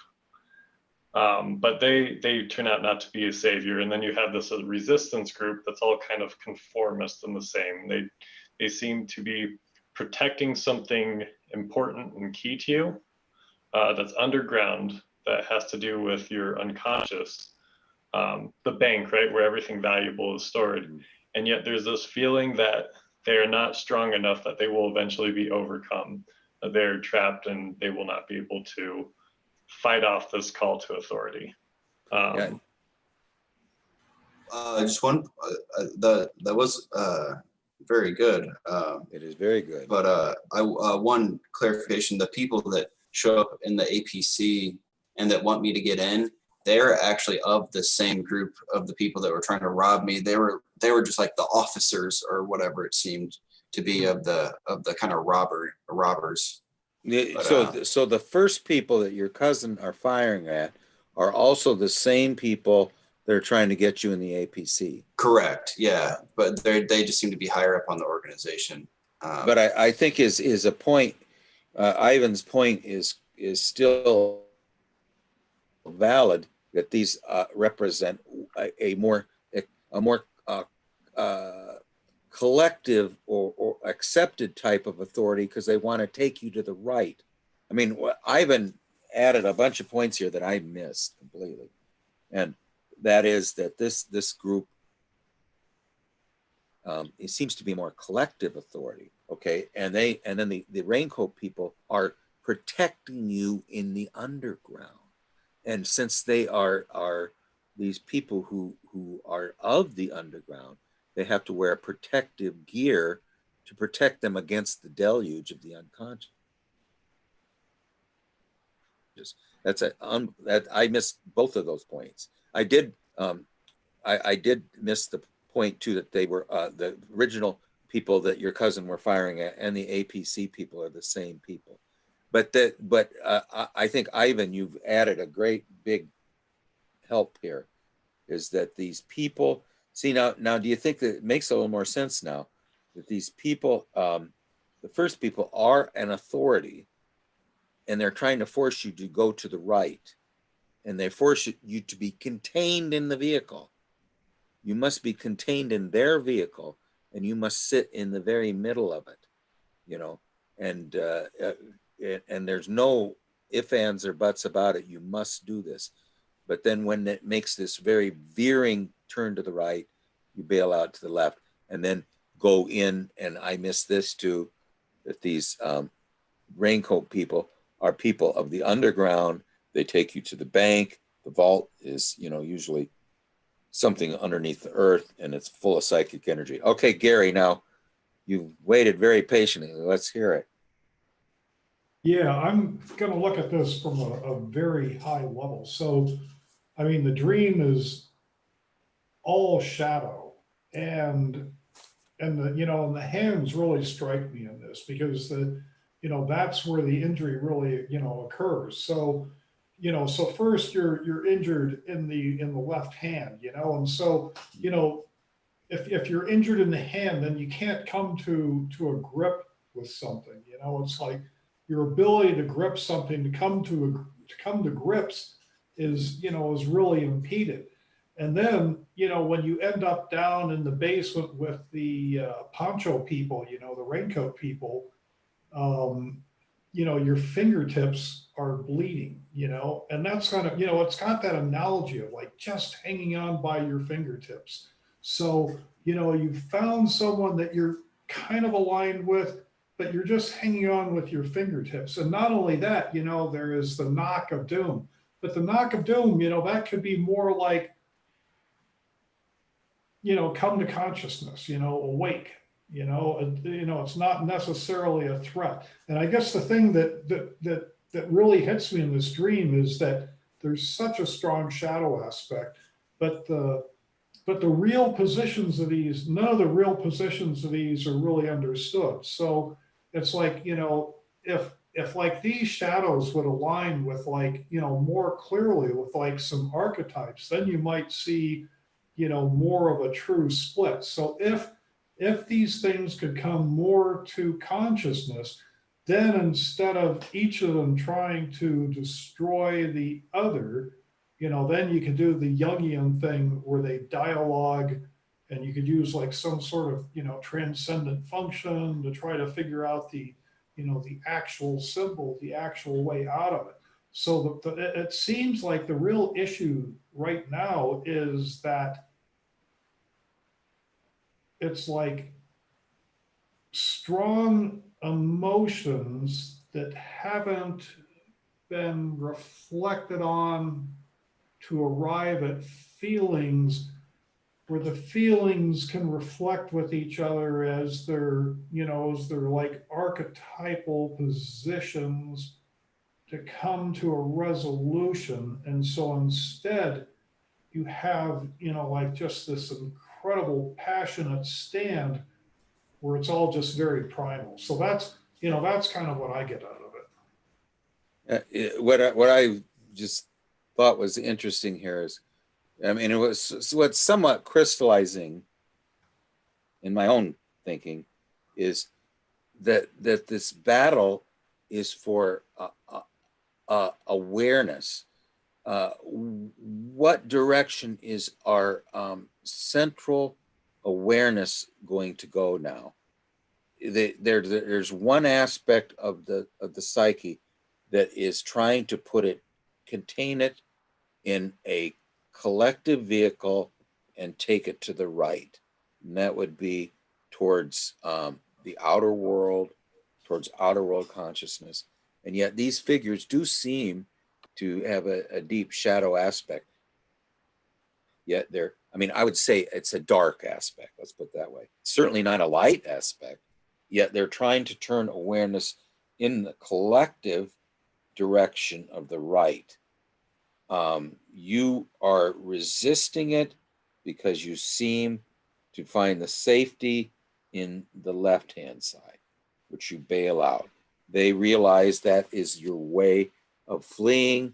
but they turn out not to be a savior. And then you have this resistance group that's all kind of conformist and the same. They seem to be protecting something important and key to you, that's underground, that has to do with your unconscious, the bank, right, where everything valuable is stored. And yet there's this feeling that they're not strong enough, that they will eventually be overcome, that they're trapped and they will not be able to fight off this call to authority. Just one, that was very good. It is very good. But one clarification: the people that show up in the APC and that want me to get in, they're actually of the same group of the people that were trying to rob me. They were just like the officers or whatever it seemed to be of the kind of robbers. But, so the first people that your cousin are firing at are also the same people that are trying to get you in the APC. Correct. Yeah, but they just seem to be higher up on the organization. But I think is a point. Ivan's point is still valid, that these represent a more collective or accepted type of authority, because they want to take you to the right. I mean, Ivan added a bunch of points here that I missed completely, and that is that this group, it seems to be more collective authority. Okay, and then the raincoat people are protecting you in the underground, and since they are these people who are of the underground, they have to wear protective gear to protect them against the deluge of the unconscious. That I missed both of those points. I did miss the point too, that they were the original people that your cousin were firing at and the APC people are the same people. But I think, Ivan, you've added a great big help here, is that these people, see now do you think that it makes a little more sense now that these people, the first people, are an authority, and they're trying to force you to go to the right, and they force you to be contained in the vehicle. You must be contained in their vehicle, and you must sit in the very middle of it, and there's no ifs, ands, or buts about it. You must do this. But then when it makes this very veering turn to the right, you bail out to the left and then go in. And I miss this too, that these raincoat people are people of the underground. They take you to the bank. The vault is, you know, usually something underneath the earth, and it's full of psychic energy. Okay, Gary, now you've waited very patiently. Let's hear it. Yeah, I'm going to look at this from a very high level. So, I mean, the dream is all shadow, and the and the hands really strike me in this because that's where the injury really occurs. So, so first you're injured in the left hand, and so if you're injured in the hand, then you can't come to a grip with something. It's like your ability to grip something, to come to grips is really impeded. And then, when you end up down in the basement with the poncho people, the raincoat people, um, your fingertips are bleeding, and that's kind of, it's got that analogy of like just hanging on by your fingertips. So, you found someone that you're kind of aligned with, but you're just hanging on with your fingertips. And not only that, there is the knock of doom, but the knock of doom, that could be more like, come to consciousness, awake, it's not necessarily a threat. And I guess the thing that really hits me in this dream is that there's such a strong shadow aspect, but the real positions of these, none of the real positions of these are really understood. So it's like, if like these shadows would align with like, more clearly with like some archetypes, then you might see, more of a true split. So if these things could come more to consciousness, then instead of each of them trying to destroy the other, then you could do the Jungian thing where they dialogue, and you could use like some sort of, transcendent function to try to figure out the actual symbol, the actual way out of it. So it seems like the real issue right now is that it's like strong emotions that haven't been reflected on to arrive at feelings where the feelings can reflect with each other as they're like archetypal positions to come to a resolution. And so instead you have, like just this incredible passionate stand where it's all just very primal. So that's kind of what I get out of it. What I just thought was interesting here is, I mean, what's somewhat crystallizing in my own thinking is that this battle is for awareness. What direction is our central awareness going to go now? There's one aspect of the psyche that is trying to contain it in a collective vehicle and take it to the right, and that would be towards the outer world, towards outer world consciousness. And yet these figures do seem to have a deep shadow aspect. Yet I mean, I would say it's a dark aspect, let's put it that way. Certainly not a light aspect, yet they're trying to turn awareness in the collective direction of the right. You are resisting it because you seem to find the safety in the left-hand side, which you bail out. They realize that is your way of fleeing.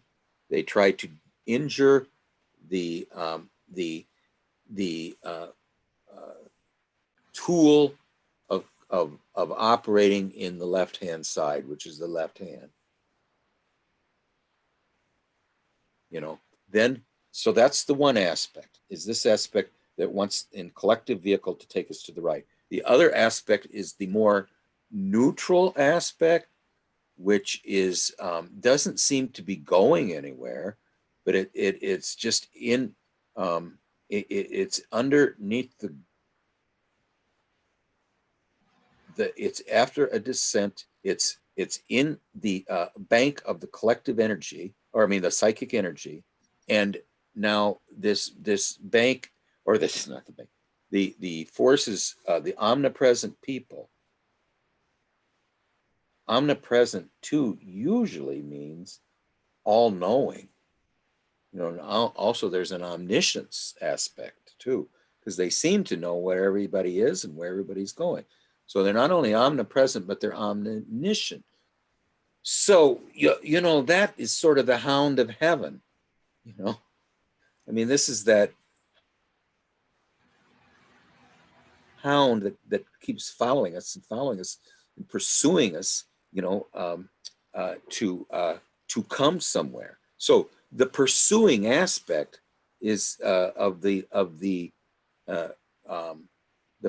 They try to injure the tool of operating in the left-hand side, which is the left hand. Then, so that's the one aspect, is this aspect that wants in collective vehicle to take us to the right. The other aspect is the more neutral aspect, which is doesn't seem to be going anywhere, but it's just in it's underneath it's after a descent. It's in the bank of the collective energy, or I mean the psychic energy, And now this bank, or this, not the bank, the forces, the omnipresent people. Omnipresent too usually means all knowing. You know, and also there's an omniscience aspect too, because they seem to know where everybody is and where everybody's going. So they're not only omnipresent, but they're omniscient. So, you know, that is sort of the hound of heaven, you know. I mean, this is that hound that keeps following us and pursuing us, you know, to come somewhere. So the pursuing aspect is uh, the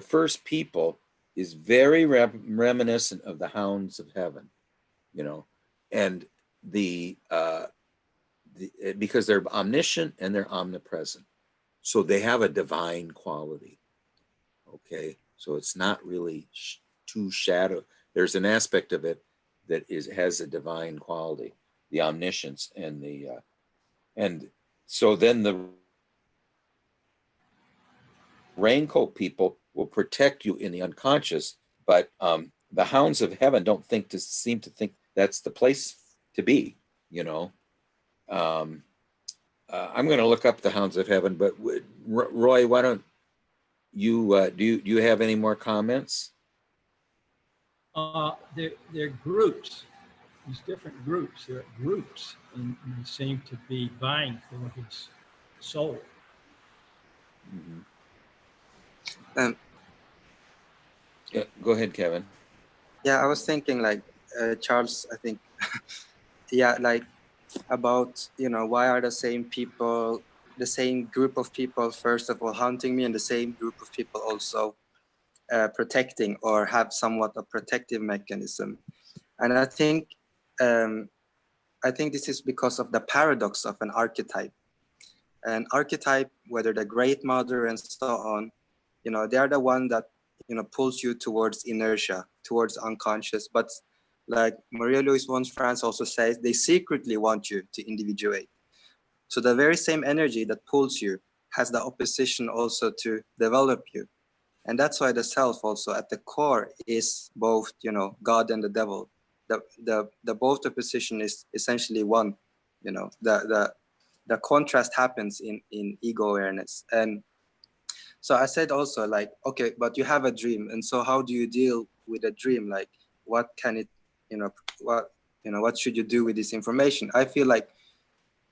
first people is very reminiscent of the hounds of heaven, you know, and because they're omniscient and they're omnipresent, so they have a divine quality. Okay, so it's not really too shadow. There's an aspect of it that has a divine quality, the omniscience and so then the raincoat people will protect you in the unconscious, but the hounds of heaven don't seem to think that's the place to be, you know. I'm going to look up the hounds of heaven, but Roy, why don't you do you have any more comments? They're groups, these different groups. They're groups, and they seem to be vying for his soul. Mm-hmm. Um, Yeah, go ahead, Kevin. yeah, I was thinking like Charles, I think, yeah, like about, you know, why are the same people, the same group of people, first of all, hunting me, and the same group of people also protecting or have somewhat a protective mechanism. And um, I think this is because of the paradox of an archetype. An archetype, whether the great mother and so on, you know, they are the one that, you know, pulls you towards inertia, towards unconscious. But like Maria Louise von France also says, they secretly want you to individuate. So the very same energy that pulls you has the opposition also to develop you. And that's why the self also at the core is both, you know, God and the devil. The both opposition is essentially one, you know, the contrast happens in ego awareness. And so I said also like, okay, but you have a dream. And so how do you deal with a dream? Like, what can it, you know, what should you do with this information? I feel like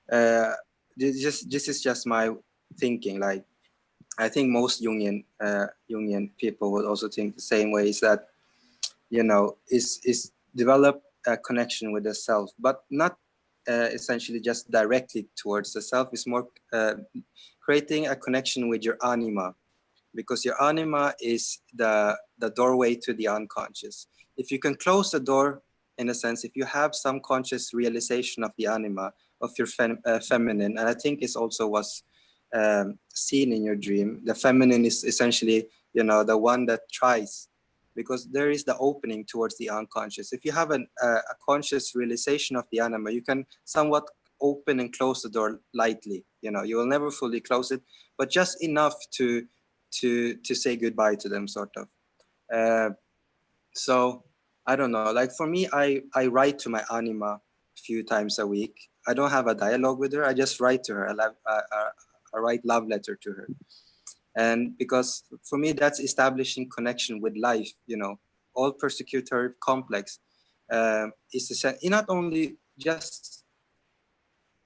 this is just my thinking. Like, I think most Jungian people would also think the same way, is that, you know, is develop a connection with the self, but not essentially just directly towards the self. It's more creating a connection with your anima, because your anima is the doorway to the unconscious. If you can close the door, in a sense, if you have some conscious realization of the anima, of your feminine, and I think it also was seen in your dream, the feminine is essentially, you know, the one that tries, because there is the opening towards the unconscious. If you have a conscious realization of the anima, you can somewhat open and close the door lightly. You know, you will never fully close it, but just enough to say goodbye to them, sort of. So I don't know, like for me, I write to my anima a few times a week. I don't have a dialogue with her, I just write to her. I write love letter to her. And because for me, that's establishing connection with life, you know. All persecutor complex is not only just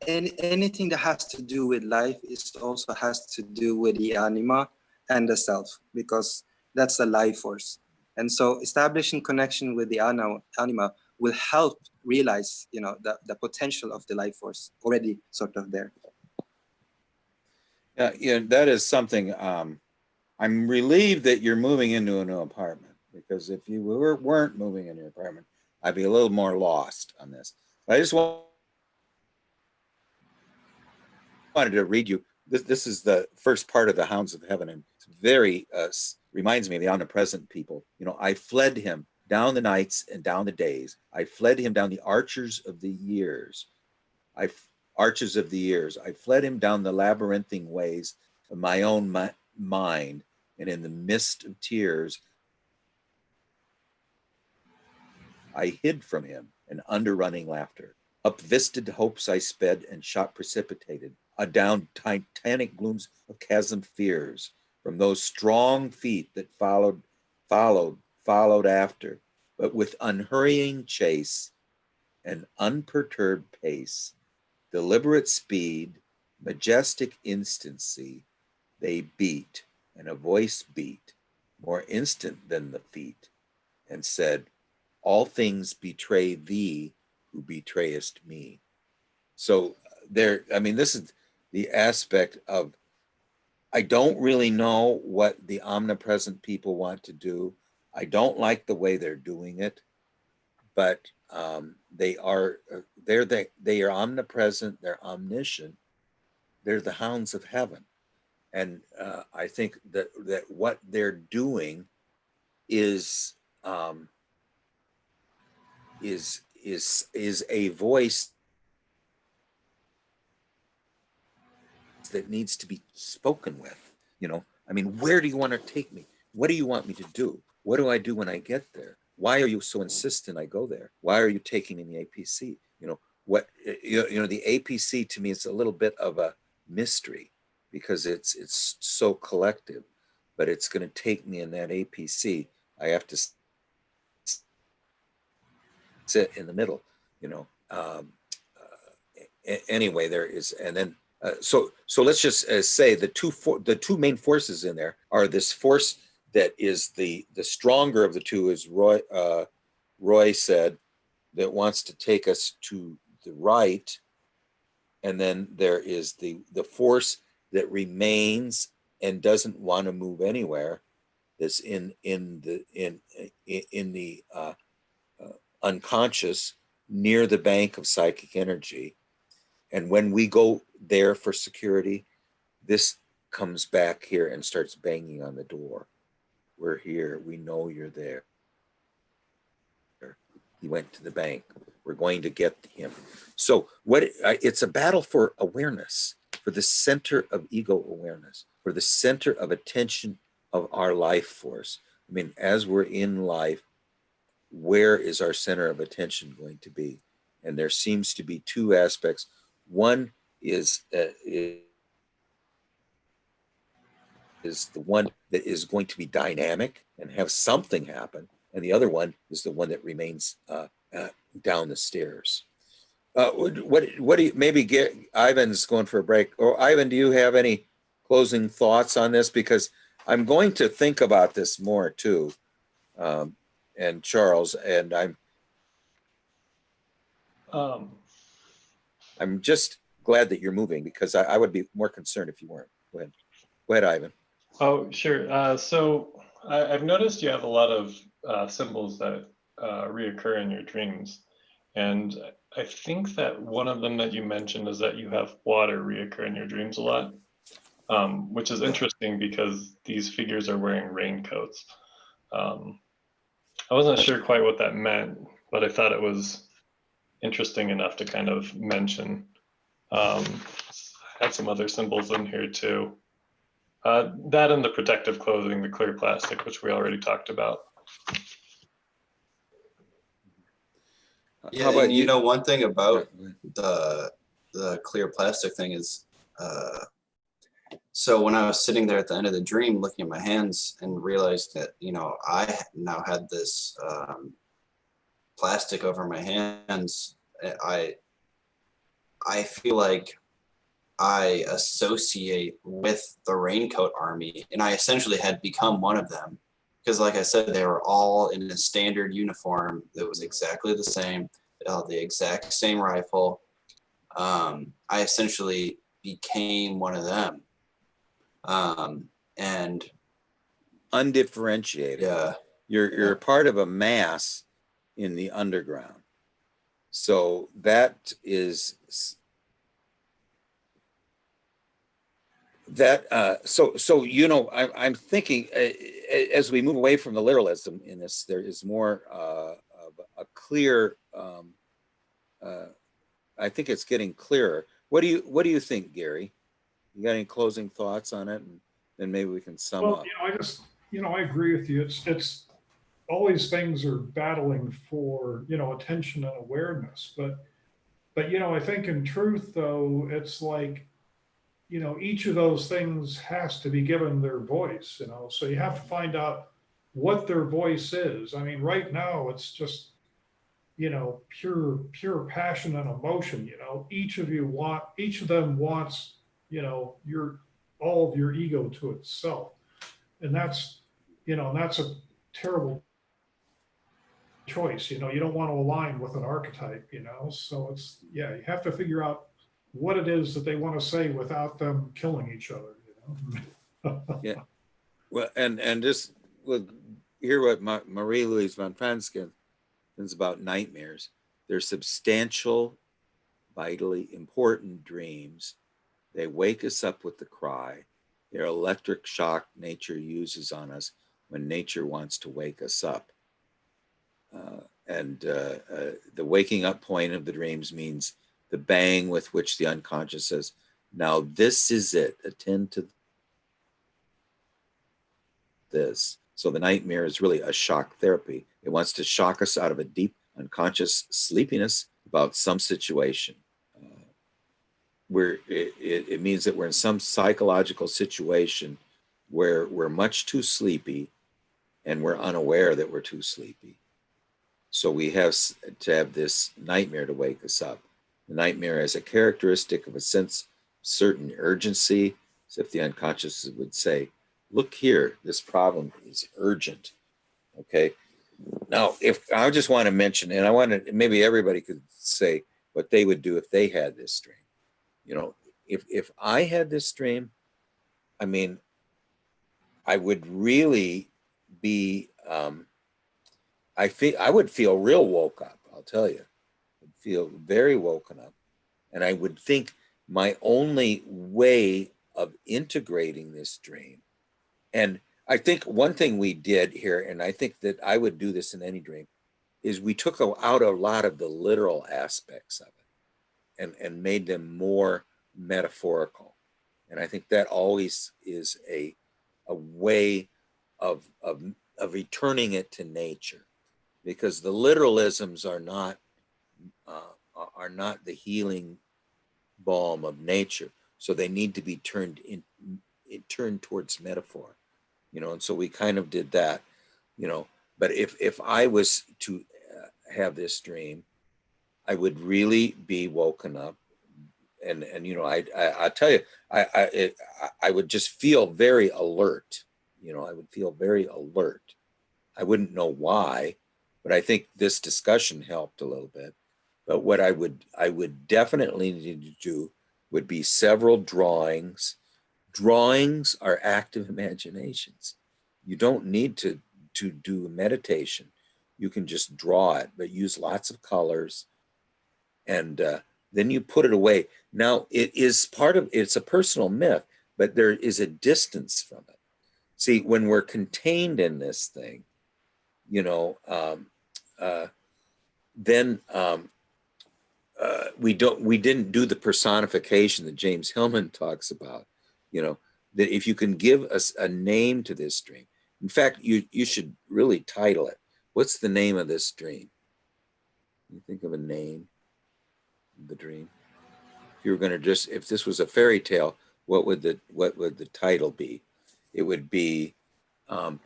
anything that has to do with life, is also has to do with the anima and the self, because that's the life force. And so establishing connection with the anima will help realize, you know, the potential of the life force already sort of there. Yeah, that is something. I'm relieved that you're moving into a new apartment, because if you weren't moving into an apartment, I'd be a little more lost on this. But I just wanted to read you. This is the first part of the Hounds of Heaven, and it's very reminds me of the omnipresent people. You know, I fled him down the nights and down the days. I fled him down the archers of the years. arches of the ears. I fled him down the labyrinthine ways of my own mind, and in the mist of tears, I hid from him an underrunning laughter. Up visted hopes I sped and shot precipitated, down titanic glooms of chasm fears, from those strong feet that followed after, but with unhurrying chase and unperturbed pace, deliberate speed, majestic instancy, they beat, and a voice beat, more instant than the feet, and said, all things betray thee who betrayest me. So there, I mean, this is the aspect of, I don't really know what the omnipresent people want to do. I don't like the way they're doing it, but they are omnipresent, they're omniscient, they're the hounds of heaven. And I think that what they're doing is a voice that needs to be spoken with. You know, I mean, where do you want to take me? What do you want me to do? What do I do when I get there? Why are you so insistent I go there? Why are you taking in the APC? You know, what, you know, the APC to me is a little bit of a mystery because it's so collective, but it's going to take me in that APC. I have to sit in the middle, you know. Anyway, there is, and then so let's just say the two main forces in there are this force that is the stronger of the two, as Roy said, that wants to take us to the right, and then there is the force that remains and doesn't want to move anywhere. That's in the unconscious, near the bank of psychic energy. And when we go there for security, this comes back here and starts banging on the door. We're here. We know you're there. He went to the bank. We're going to get him. So it's a battle for awareness, for the center of ego awareness, for the center of attention of our life force. I mean, as we're in life, where is our center of attention going to be? And there seems to be two aspects. One is the one that is going to be dynamic and have something happen, and the other one is the one that remains down the stairs. What do you, maybe get, Ivan's going for a break, or Ivan, do you have any closing thoughts on this? Because I'm going to think about this more too, and Charles, and I'm just glad that you're moving, because I would be more concerned if you weren't. Go ahead, Ivan. Oh, sure. So I've noticed you have a lot of symbols that reoccur in your dreams. And I think that one of them that you mentioned is that you have water reoccur in your dreams a lot, which is interesting because these figures are wearing raincoats. I wasn't sure quite what that meant, but I thought it was interesting enough to kind of mention. I had some other symbols in here too. That and the protective clothing, the clear plastic, which we already talked about. Yeah, and you know, one thing about the clear plastic thing is, so when I was sitting there at the end of the dream looking at my hands and realized that, you know, I now had this plastic over my hands, I feel like I associate with the Raincoat Army, and I essentially had become one of them. Because like I said, they were all in a standard uniform that was exactly the same. They held the exact same rifle. I essentially became one of them. And undifferentiated. Yeah. You're part of a mass in the underground. So that is that so you know, I'm thinking as we move away from the literalism in this, there is more of a clear I think it's getting clearer. What do you think, Gary? You got any closing thoughts on it? And then maybe we can sum Well, up. I just, I agree with you. It's all these things are battling for, attention and awareness. But, I think in truth, though, it's like, each of those things has to be given their voice, so you have to find out what their voice is. I mean, right now it's just, pure passion and emotion. Each of them wants, your all of your ego to itself. And that's a terrible choice. You don't want to align with an archetype, so it's, yeah, you have to figure out what it is that they want to say without them killing each other, Yeah. Well, and just look, hear what Marie-Louise von Fransken is about nightmares. They're substantial, vitally important dreams. They wake us up with the cry. They're electric shock nature uses on us when nature wants to wake us up. And the waking up point of the dreams means the bang with which the unconscious says, now this is it, attend to this. So the nightmare is really a shock therapy. It wants to shock us out of a deep unconscious sleepiness about some situation. Where it means that we're in some psychological situation where we're much too sleepy and we're unaware that we're too sleepy. So we have to have this nightmare to wake us up. The nightmare has a characteristic of a sense of certain urgency, as if the unconscious would say, look here, this problem is urgent. Okay. Now, if I just want to mention, and I want to, maybe everybody could say what they would do if they had this dream. If I had this dream, I mean, I would really be, I would feel real woke up, I'll tell you. I'd feel very woken up. And I would think my only way of integrating this dream, and I think one thing we did here, and I think that I would do this in any dream, is we took out a lot of the literal aspects of it and made them more metaphorical. And I think that always is a way of returning it to nature, because the literalisms are not the healing balm of nature. So they need to be turned towards metaphor, and so we kind of did that, but if I was to have this dream, I would really be woken up. And I tell you, I would just feel very alert. I would feel very alert. I wouldn't know why, but I think this discussion helped a little bit. But what I would definitely need to do would be several drawings. Drawings are active imaginations. You don't need to do meditation. You can just draw it, but use lots of colors, and then you put it away. Now, it's a personal myth, but there is a distance from it. See, when we're contained in this thing, then we didn't do the personification that James Hillman talks about, that if you can give us a name to this dream. In fact, you should really title it. What's the name of this dream? You think of a name of the dream. If you were going to if this was a fairy tale, what would the title be? It would be, the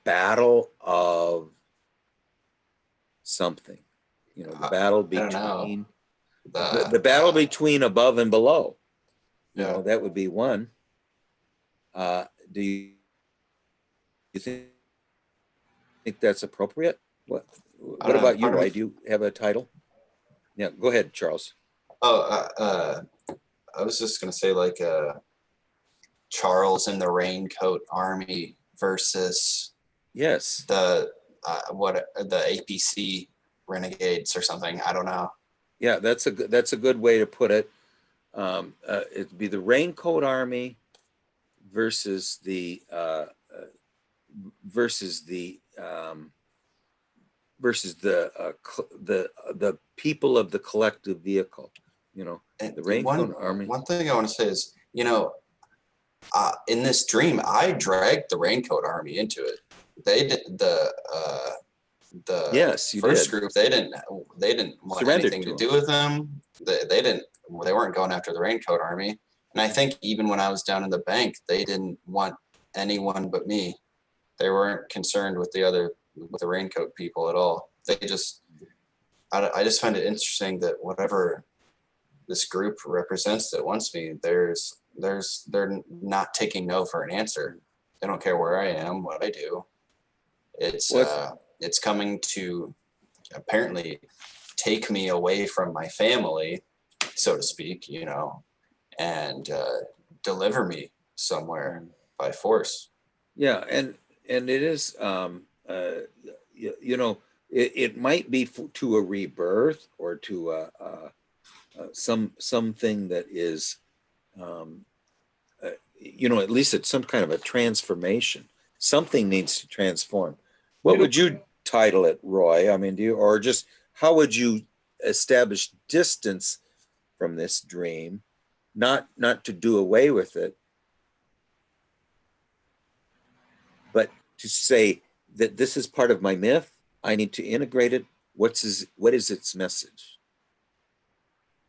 battle of something. The battle between the battle between above and below. Yeah. That would be one. Do you think that's appropriate? What about you, Roy? Do you have a title? Yeah, go ahead, Charles. Oh, I was just gonna say, like, Charles and the Raincoat Army versus the APC renegades or something. I don't know. Yeah, that's a good way to put it. It'd be the Raincoat Army versus the the people of the collective vehicle. You know, And the Raincoat Army. one thing I want to say is, you know, in this dream, I dragged the Raincoat Army into it. They did the Yes, you first did. group. They didn't want Surrendered anything to to do with them. They didn't. They weren't going after the Raincoat Army. And I think even when I was down in the bank, they didn't want anyone but me. They weren't concerned with the Raincoat people at all. They just, I just find it interesting that whatever this group represents that wants me, they're not taking no for an answer. They don't care where I am, what I do. It's coming to apparently take me away from my family, so to speak, you know, and deliver me somewhere by force. Yeah, and it is, you know, it might be to a rebirth or to something that is, you know, at least it's some kind of a transformation. Something needs to transform. What would you title it, Roy? I mean, or just how would you establish distance from this dream? Not to do away with it, but to say that this is part of my myth. I need to integrate it. What is its message?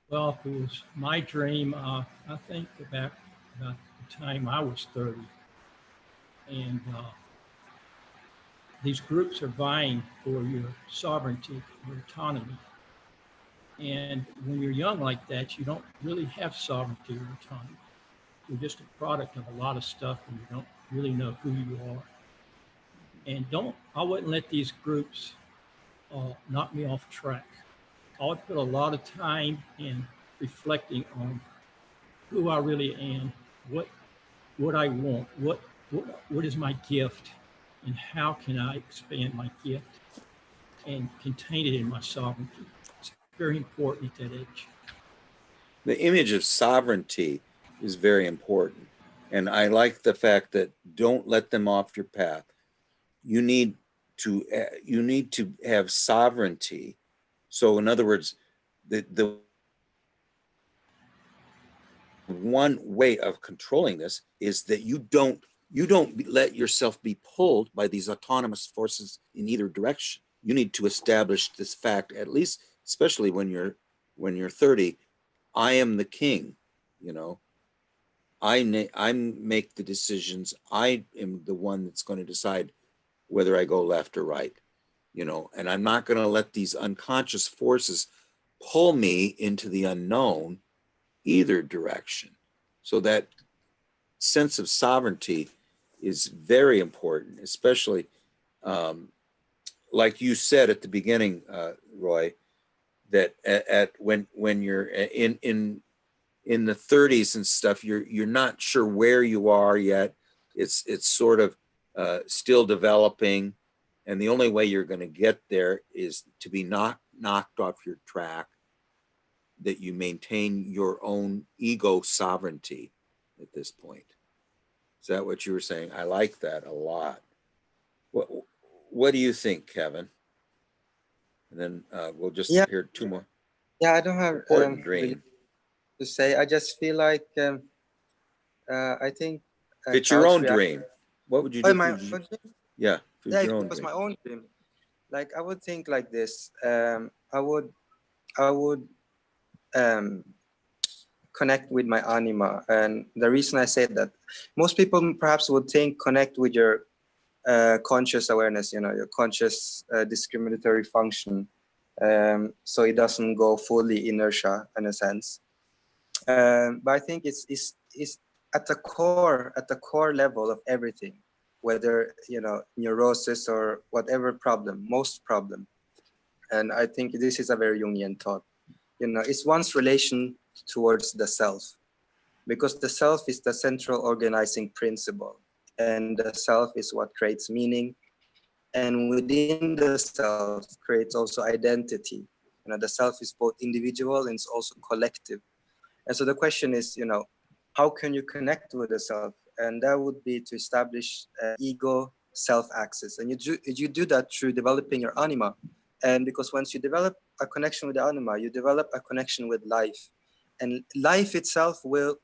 Well, if it was my dream, I think about the time I was 30, and these groups are vying for your sovereignty, your autonomy. And when you're young like that, you don't really have sovereignty or autonomy. You're just a product of a lot of stuff, and you don't really know who you are. And I wouldn't let these groups knock me off track. I would put a lot of time in reflecting on who I really am, what I want, what is my gift, and how can I expand my gift and contain it in my sovereignty. It's very important at that age. The image of sovereignty is very important. And I like the fact that don't let them off your path. You need to have sovereignty. So in other words, the one way of controlling this is that you don't let yourself be pulled by these autonomous forces in either direction. You need to establish this fact, at least, especially when you're 30. I am the king, you know. I make the decisions. I am the one that's going to decide whether I go left or right, you know, and I'm not going to let these unconscious forces pull me into the unknown either direction. So that sense of sovereignty is very important, especially like you said at the beginning, Roy, that when you're in the 30s and stuff, you're not sure where you are yet. It's sort of still developing, and the only way you're going to get there is to be knocked off your track, that you maintain your own ego sovereignty at this point. Is that what you were saying? I like that a lot. What do you think, Kevin? And then we'll just hear two more. Yeah, I don't have important dream to say. I just feel like I think if it's your own dream, what would you do? My own dream? Yeah, if if your own it was dream. my own dream, like I would think like this. I would connect with my anima, and the reason I say that, most people perhaps would think connect with your conscious awareness, you know, your conscious discriminatory function, so it doesn't go fully inertia in a sense. But I think it's at the core level of everything, whether, you know, neurosis or whatever problem, most problem. And I think this is a very Jungian thought. You know, it's one's relation towards the self, because the self is the central organizing principle, and the self is what creates meaning, and within the self creates also identity. You know, the self is both individual and it's also collective. And so the question is, you know, how can you connect with the self? And that would be to establish ego self-axis. And you do that through developing your anima. And because once you develop a connection with the anima, you develop a connection with life. And life itself will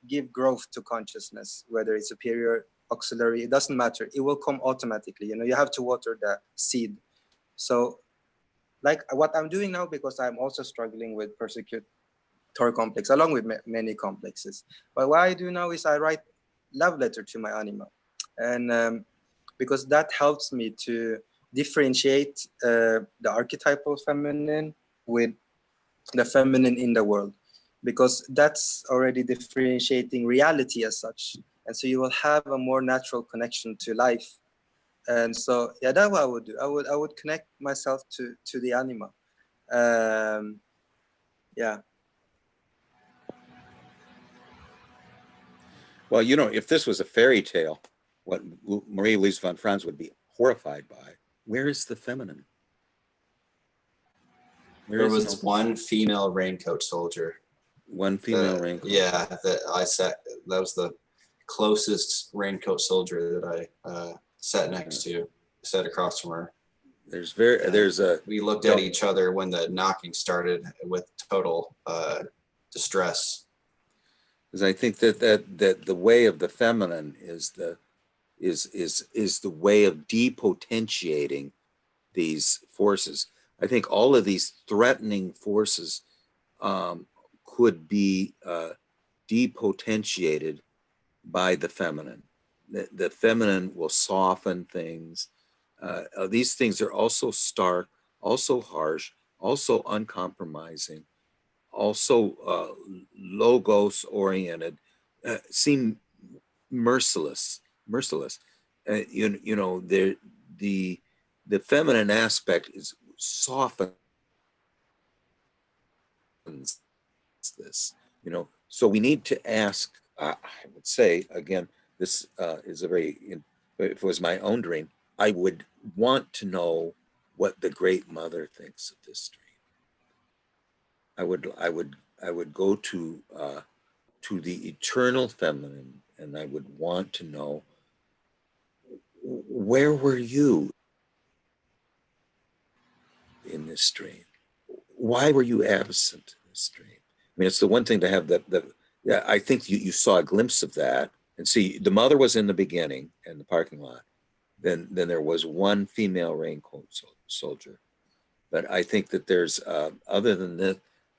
give growth to consciousness, whether it's superior, auxiliary, it doesn't matter. It will come automatically. You have to water the seed. So like what I'm doing now, because I'm also struggling with persecutor complex, along with many complexes. But what I do now is I write love letter to my anima. And because that helps me to differentiate the archetypal feminine with the feminine in the world, because that's already differentiating reality as such. And so you will have a more natural connection to life. And so, yeah, that's what I would do. I would connect myself to the anima. Yeah. Well, if this was a fairy tale, what Marie-Louise von Franz would be horrified by, where is the feminine? There was one female raincoat soldier. One female raincoat. Yeah, that was the closest raincoat soldier that I sat next to, sat across from her. We looked at each other when the knocking started with total distress. Because I think that the way of the feminine is the way of depotentiating these forces. I think all of these threatening forces could be depotentiated by the feminine. The feminine will soften things. These things are also stark, also harsh, also uncompromising, also logos oriented, seem merciless. The feminine aspect is softens this. So we need to ask. I would say again, this is a very. If it was my own dream, I would want to know what the Great Mother thinks of this dream. I would go to the eternal feminine, and I would want to know, where were you in this dream? Why were you absent in this dream? I mean, it's the one thing to have yeah, I think you saw a glimpse of that, and see, the mother was in the beginning in the parking lot. Then there was one female raincoat soldier. But I think that there's other than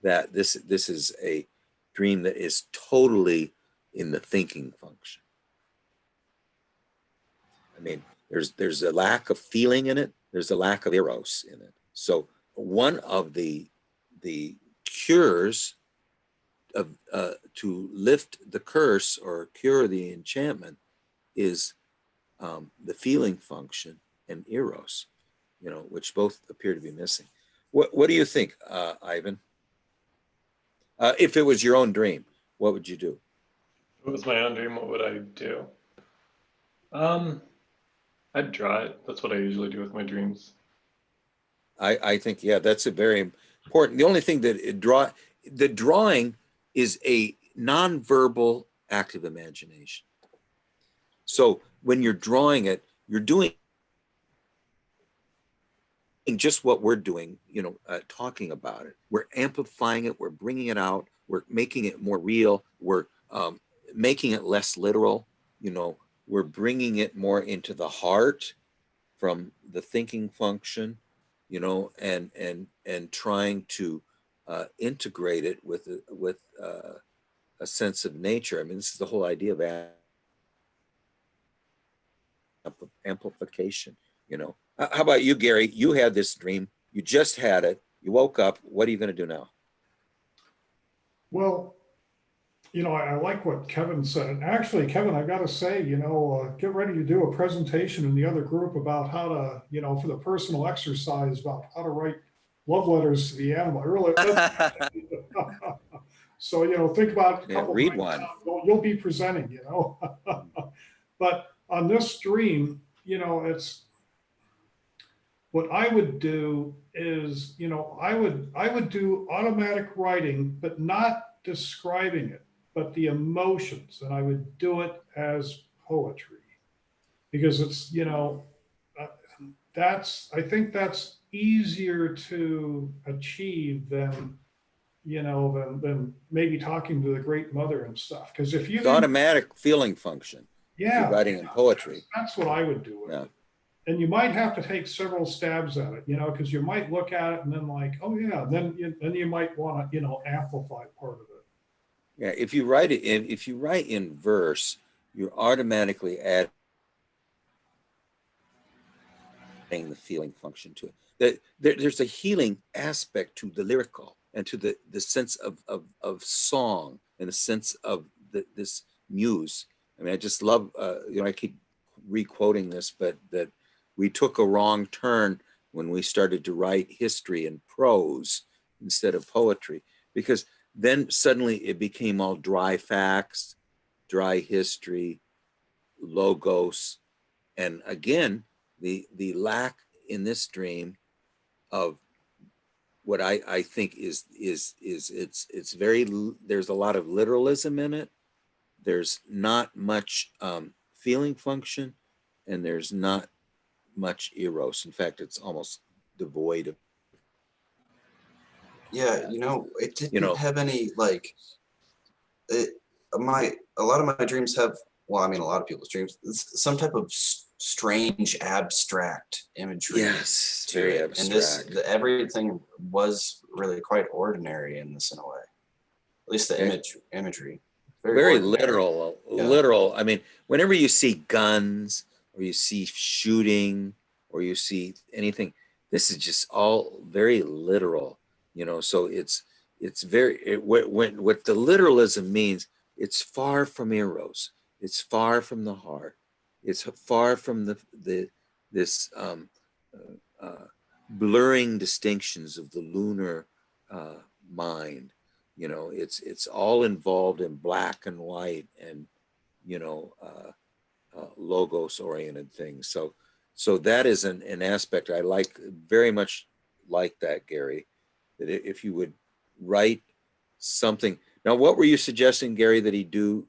that this is a dream that is totally in the thinking function. I mean, there's a lack of feeling in it. There's a lack of eros in it. So one of the cures of to lift the curse or cure the enchantment is the feeling function and eros, which both appear to be missing. What do you think, Ivan? If it was your own dream, what would you do? If it was my own dream, what would I do? I'd draw it. That's what I usually do with my dreams. I think, yeah, that's a very important. The only thing that the drawing is a nonverbal act of imagination. So when you're drawing it, you're doing just what we're doing, talking about it. We're amplifying it. We're bringing it out. We're making it more real. We're making it less literal. We're bringing it more into the heart from the thinking function, and trying to integrate it with a sense of nature. I mean, this is the whole idea of amplification. How about you, Gary? You had this dream. You just had it. You woke up. What are you going to do now? Well, I like what Kevin said. And actually, Kevin, I got to say, get ready to do a presentation in the other group about how to, for the personal exercise about how to write love letters to the animal. Really, so, think about a couple read one. You'll be presenting, But on this dream, it's what I would do is, I would do automatic writing, but not describing it, but the emotions, and I would do it as poetry. because it's, uh, I think that's easier to achieve than, than maybe talking to the great mother and stuff. Because if you It's automatic feeling function. If you're yeah, writing in poetry. that's what I would do with it. And you might have to take several stabs at it, because you might look at it and then like, oh yeah, then you might want to, amplify part of it. Yeah, if you write in verse, you're automatically adding the feeling function to it. There's a healing aspect to the lyrical and to the sense of song and the sense of this muse. I mean, I just love, I keep re-quoting this, but that we took a wrong turn when we started to write history in prose instead of poetry, because then suddenly it became all dry facts, dry history, logos, and again, the lack in this dream of what I think is it's very, there's a lot of literalism in it. There's not much feeling function, and there's not much eros. In fact, it's almost devoid of. Yeah, it didn't have any like it. A lot of my dreams have. Well, I mean, a lot of people's dreams. Some type of strange abstract imagery. Yes, to very it. abstract. And everything was really quite ordinary in this, in a way. At least the imagery. Very ordinary. literal. Yeah. Literal. I mean, whenever you see guns or you see shooting or you see anything, this is just all very literal. So it's very what the literalism means. It's far from eros. It's far from the heart. It's far from this blurring distinctions of the lunar mind. It's all involved in black and white and logos oriented things. So that is an aspect I like very much, like that, Gary, that if you would write something. Now, what were you suggesting, Gary, that he do?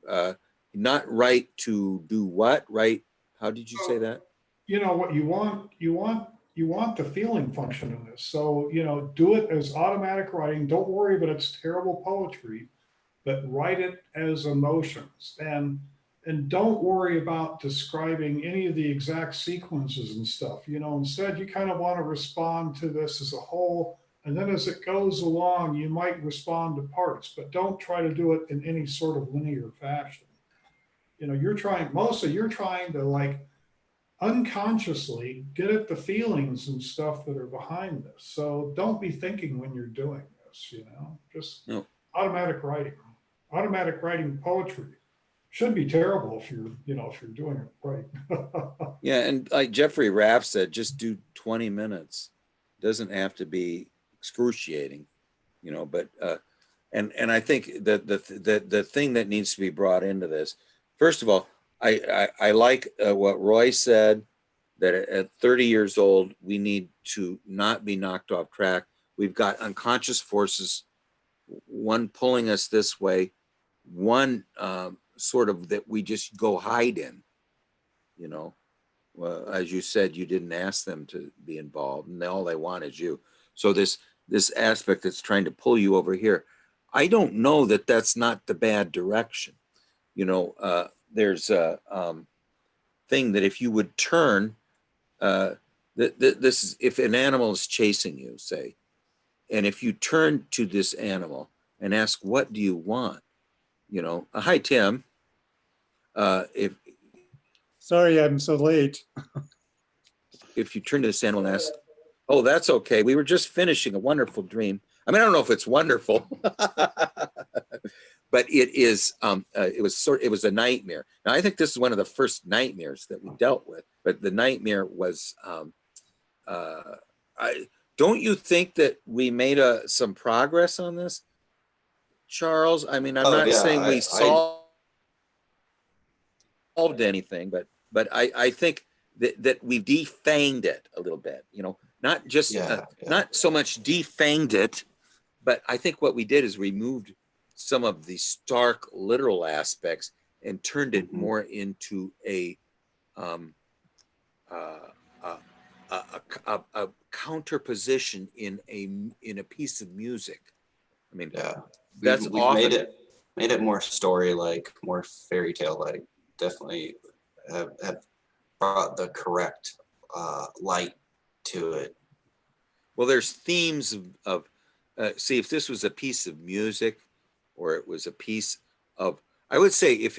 Not write to do what? Write, how did you say that? What you want the feeling function in this. So, do it as automatic writing. Don't worry about it's terrible poetry, but write it as emotions. And don't worry about describing any of the exact sequences and stuff. Instead you kind of want to respond to this as a whole. And then as it goes along, you might respond to parts, but don't try to do it in any sort of linear fashion. You're trying to like unconsciously get at the feelings and stuff that are behind this. So don't be thinking when you're doing this, just No. automatic writing. Automatic writing poetry should be terrible if you're doing it right. Yeah, and like Jeffrey Raff said, just do 20 minutes. Doesn't have to be excruciating, but and I think that the thing that needs to be brought into this, first of all, I like what Roy said, that at 30 years old, we need to not be knocked off track. We've got unconscious forces, one pulling us this way, one sort of that we just go hide in, Well, as you said, you didn't ask them to be involved, and all they want is you. So this aspect that's trying to pull you over here, I don't know that that's not the bad direction. There's a thing that if you would turn, this is if an animal is chasing you, say, and if you turn to this animal and ask, "What do you want?" Hi, Tim. If Sorry, I'm so late. if you turn to this animal and ask, "Oh, that's okay. We were just finishing a wonderful dream." I mean, I don't know if it's wonderful, but it is. It was a nightmare. Now, I think this is one of the first nightmares that we dealt with. But the nightmare was. Don't you think that we made some progress on this, Charles? I mean, I'm not saying we solved anything, but I think that we defanged it a little bit. Not just not so much defanged it, but I think what we did is removed some of the stark literal aspects and turned it more into a uh, a counter position in a piece of music. I mean, Yeah, that's we've often made it more story like, more fairy tale like. Definitely have brought the correct light to it. well. There's themes of see, if this was a piece of music, or it was a piece of, I would say if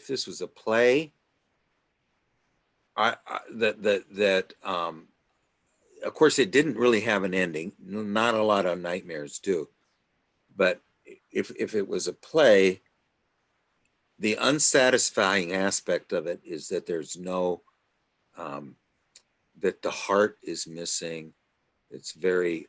this was a play, that of course it didn't really have an ending. Not a lot of nightmares do, but if it was a play, the unsatisfying aspect of it is that there's no that the heart is missing. It's very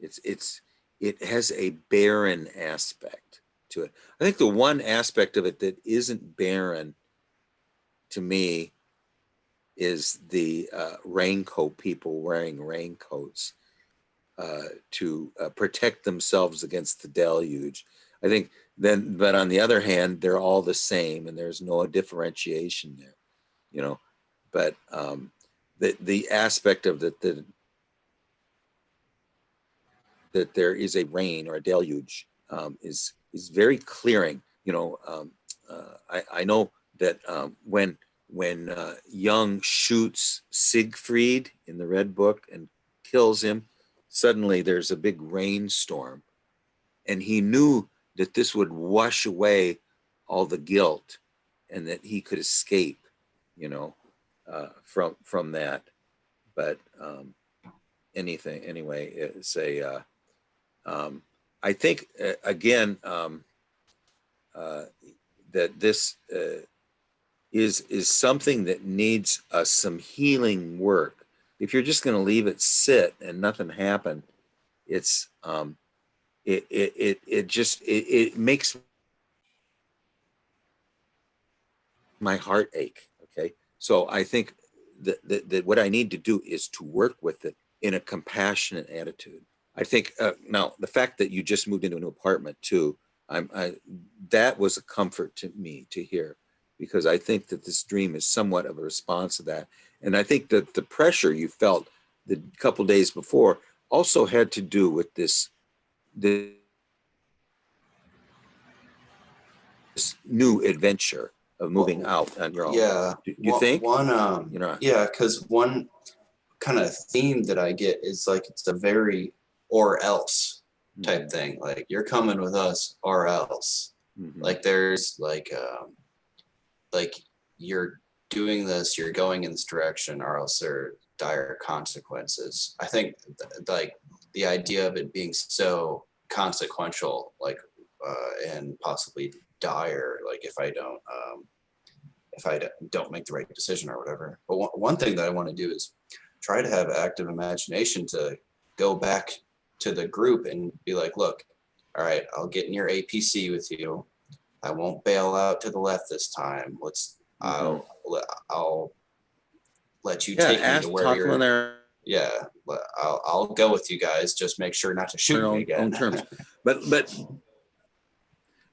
it has a barren aspect to it. I think the one aspect of it that isn't barren to me is the raincoat people wearing raincoats to protect themselves against the deluge. I think then, but on the other hand, they're all the same, and there's no differentiation there, you know. But the aspect of that there is a rain or a deluge is very clearing. You know, I know that when Jung shoots Siegfried in the Red Book and kills him, suddenly there's a big rainstorm, and he knew that this would wash away all the guilt, and that he could escape, you know, from that. But anything anyway, it's a I think again that this is something that needs some healing work. If you're just going to leave it sit and nothing happen, it's it makes my heart ache. Okay, so I think that what I need to do is to work with it in a compassionate attitude. I think now the fact that you just moved into a new apartment too, that was a comfort to me to hear, because I think that this dream is somewhat of a response to that, and I think that the pressure you felt the couple days before also had to do with this new adventure of moving out on your own. Yeah, Do you think? You know, yeah, because one kind of theme that I get is like, it's a very or else type thing. Like, you're coming with us or else. Like, there's like you're doing this, you're going in this direction, or else there are dire consequences. I think like the idea of it being so consequential, like and possibly dire, like if I don't make the right decision or whatever. But one thing that I want to do is try to have active imagination to go back to the group and be like, look, all right, I'll get in your APC with you. I won't bail out to the left this time. I'll let you take me to where talk on their yeah, I'll go with you guys. Just make sure not to shoot me again. own terms. But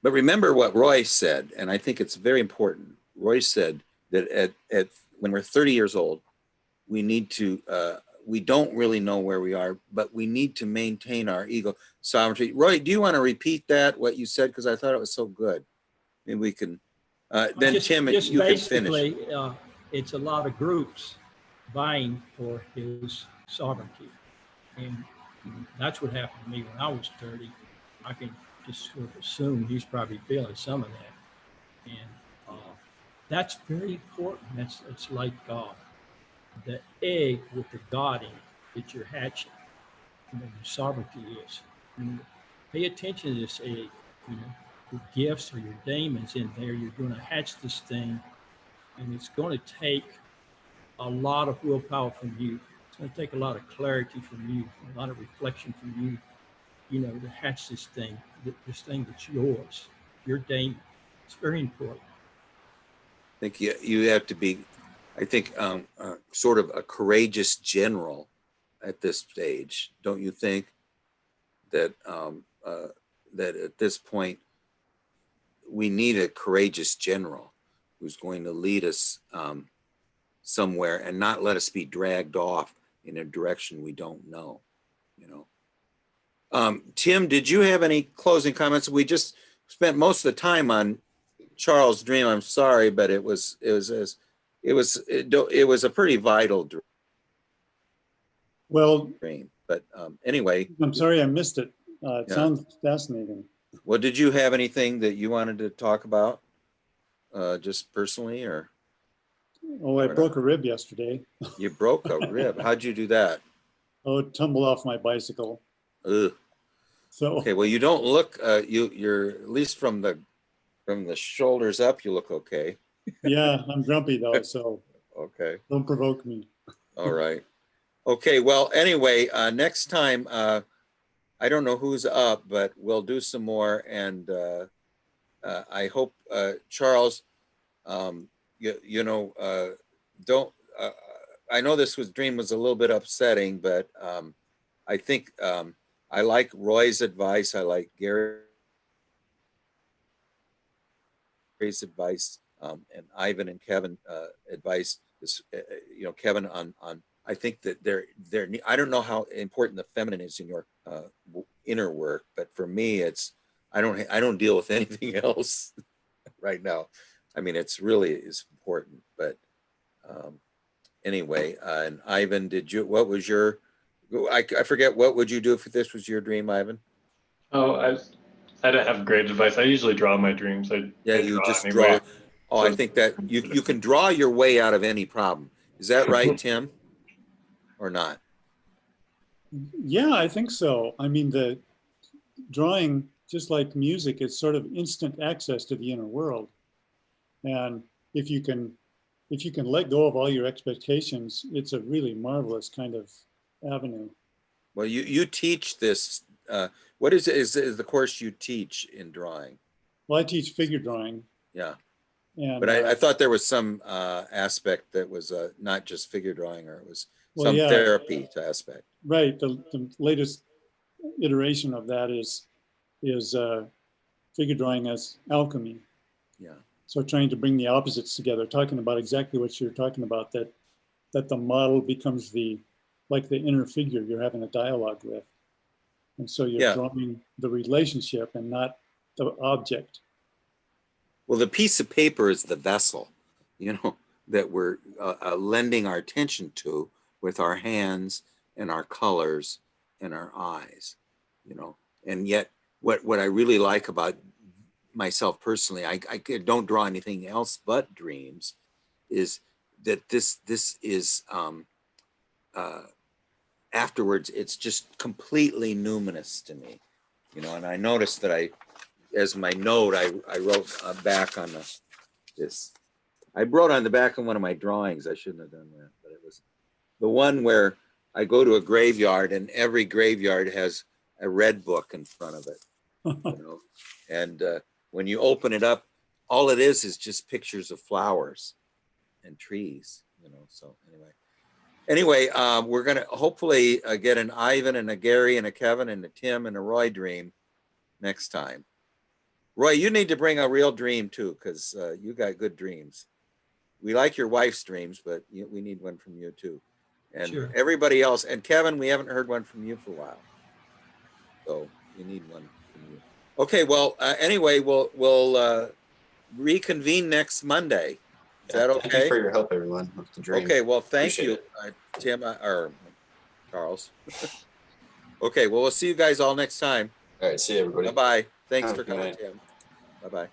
remember what Roy said, and I think it's very important. Roy said that at when we're 30 years old, we need to we don't really know where we are, but we need to maintain our ego sovereignty. Roy, do you want to repeat that, what you said? Because I thought it was so good. Maybe we can, then Tim, you can finish. It's a lot of groups vying for his sovereignty. And that's what happened to me when I was 30. I can just sort of assume he's probably feeling some of that. And that's very important. It's like the egg with the God in it that you're hatching. You know, your sovereignty is. And pay attention to this egg. You know, your gifts or your demons in there. You're going to hatch this thing, and it's going to take a lot of willpower from you. It's going to take a lot of clarity from you, a lot of reflection from you. You know, to hatch this thing that's yours, your demon. It's very important. I think you have to be, I think, sort of a courageous general at this stage, don't you think? That that at this point we need a courageous general who's going to lead us somewhere and not let us be dragged off in a direction we don't know, you know. Tim, did you have any closing comments? We just spent most of the time on Charles' dream. I'm sorry, but it was a pretty vital Well, dream. But anyway, I'm sorry I missed it. It Yeah. sounds fascinating. well, did you have anything that you wanted to talk about, just personally, or Oh, I Right broke a rib yesterday. you broke a rib? How'd you do that? Oh, it tumbled off my bicycle. Ugh. So Okay, well, you don't look. You're at least from the shoulders up. You look okay. yeah, I'm grumpy though, so Okay. don't provoke me. All right. Okay. Well, anyway, next time, I don't know who's up, but we'll do some more. And I hope, Charles, you know, don't, I know this dream was a little bit upsetting, but I think I like Roy's advice. I like Gary's advice, and Ivan and Kevin advice. Is, you know, Kevin on I think that I don't know how important the feminine is in your inner work, but for me, it's I don't deal with anything else right now. I mean, it's really is important, but anyway, and Ivan, what was your, I forget, what would you do if this was your dream, Ivan? Oh, I don't have great advice. I usually draw my dreams. Yeah, I you draw just anyway. draw. Oh, I think that you can draw your way out of any problem. Is that right, Tim? Or not? Yeah, I think so. I mean, the drawing, just like music, is sort of instant access to the inner world. And if you can let go of all your expectations, it's a really marvelous kind of avenue. Well, you teach this. What is it? Is the course you teach in drawing? Well, I teach figure drawing, Yeah, and but I thought there was some aspect that was not just figure drawing, or it was well, some yeah, therapy to aspect. right. The latest iteration of that is figure drawing as alchemy. Yeah. So trying to bring the opposites together, talking about exactly what you're talking about, that the model becomes like the inner figure you're having a dialogue with. And so you're Yeah. drawing the relationship and not the object. Well, the piece of paper is the vessel, you know, that we're lending our attention to with our hands and our colors and our eyes, you know. And yet, what I really like about myself personally, I don't draw anything else but dreams, is that this is afterwards it's just completely numinous to me, you know. And I noticed that as my note, I wrote back on this. I wrote on the back of one of my drawings. I shouldn't have done that, but it was the one where I go to a graveyard and every graveyard has a red book in front of it, you know. And when you open it up, all it is just pictures of flowers and trees, you know. So anyway, we're gonna hopefully get an Ivan and a Gary and a Kevin and a Tim and a Roy dream next time. Roy, you need to bring a real dream too, because you got good dreams. We like your wife's dreams, but we need one from you too. And Sure. everybody else, and Kevin, we haven't heard one from you for a while. So you need one from you. Okay, well, anyway, we'll reconvene next Monday. Is that okay? Thank you for your help, everyone, with the dream. Okay, well, thank Appreciate you, Tim, or Charles. Okay, well, we'll see you guys all next time. All right, see you, everybody. Bye-bye. Thanks Have a for good coming, night. Tim. Bye-bye.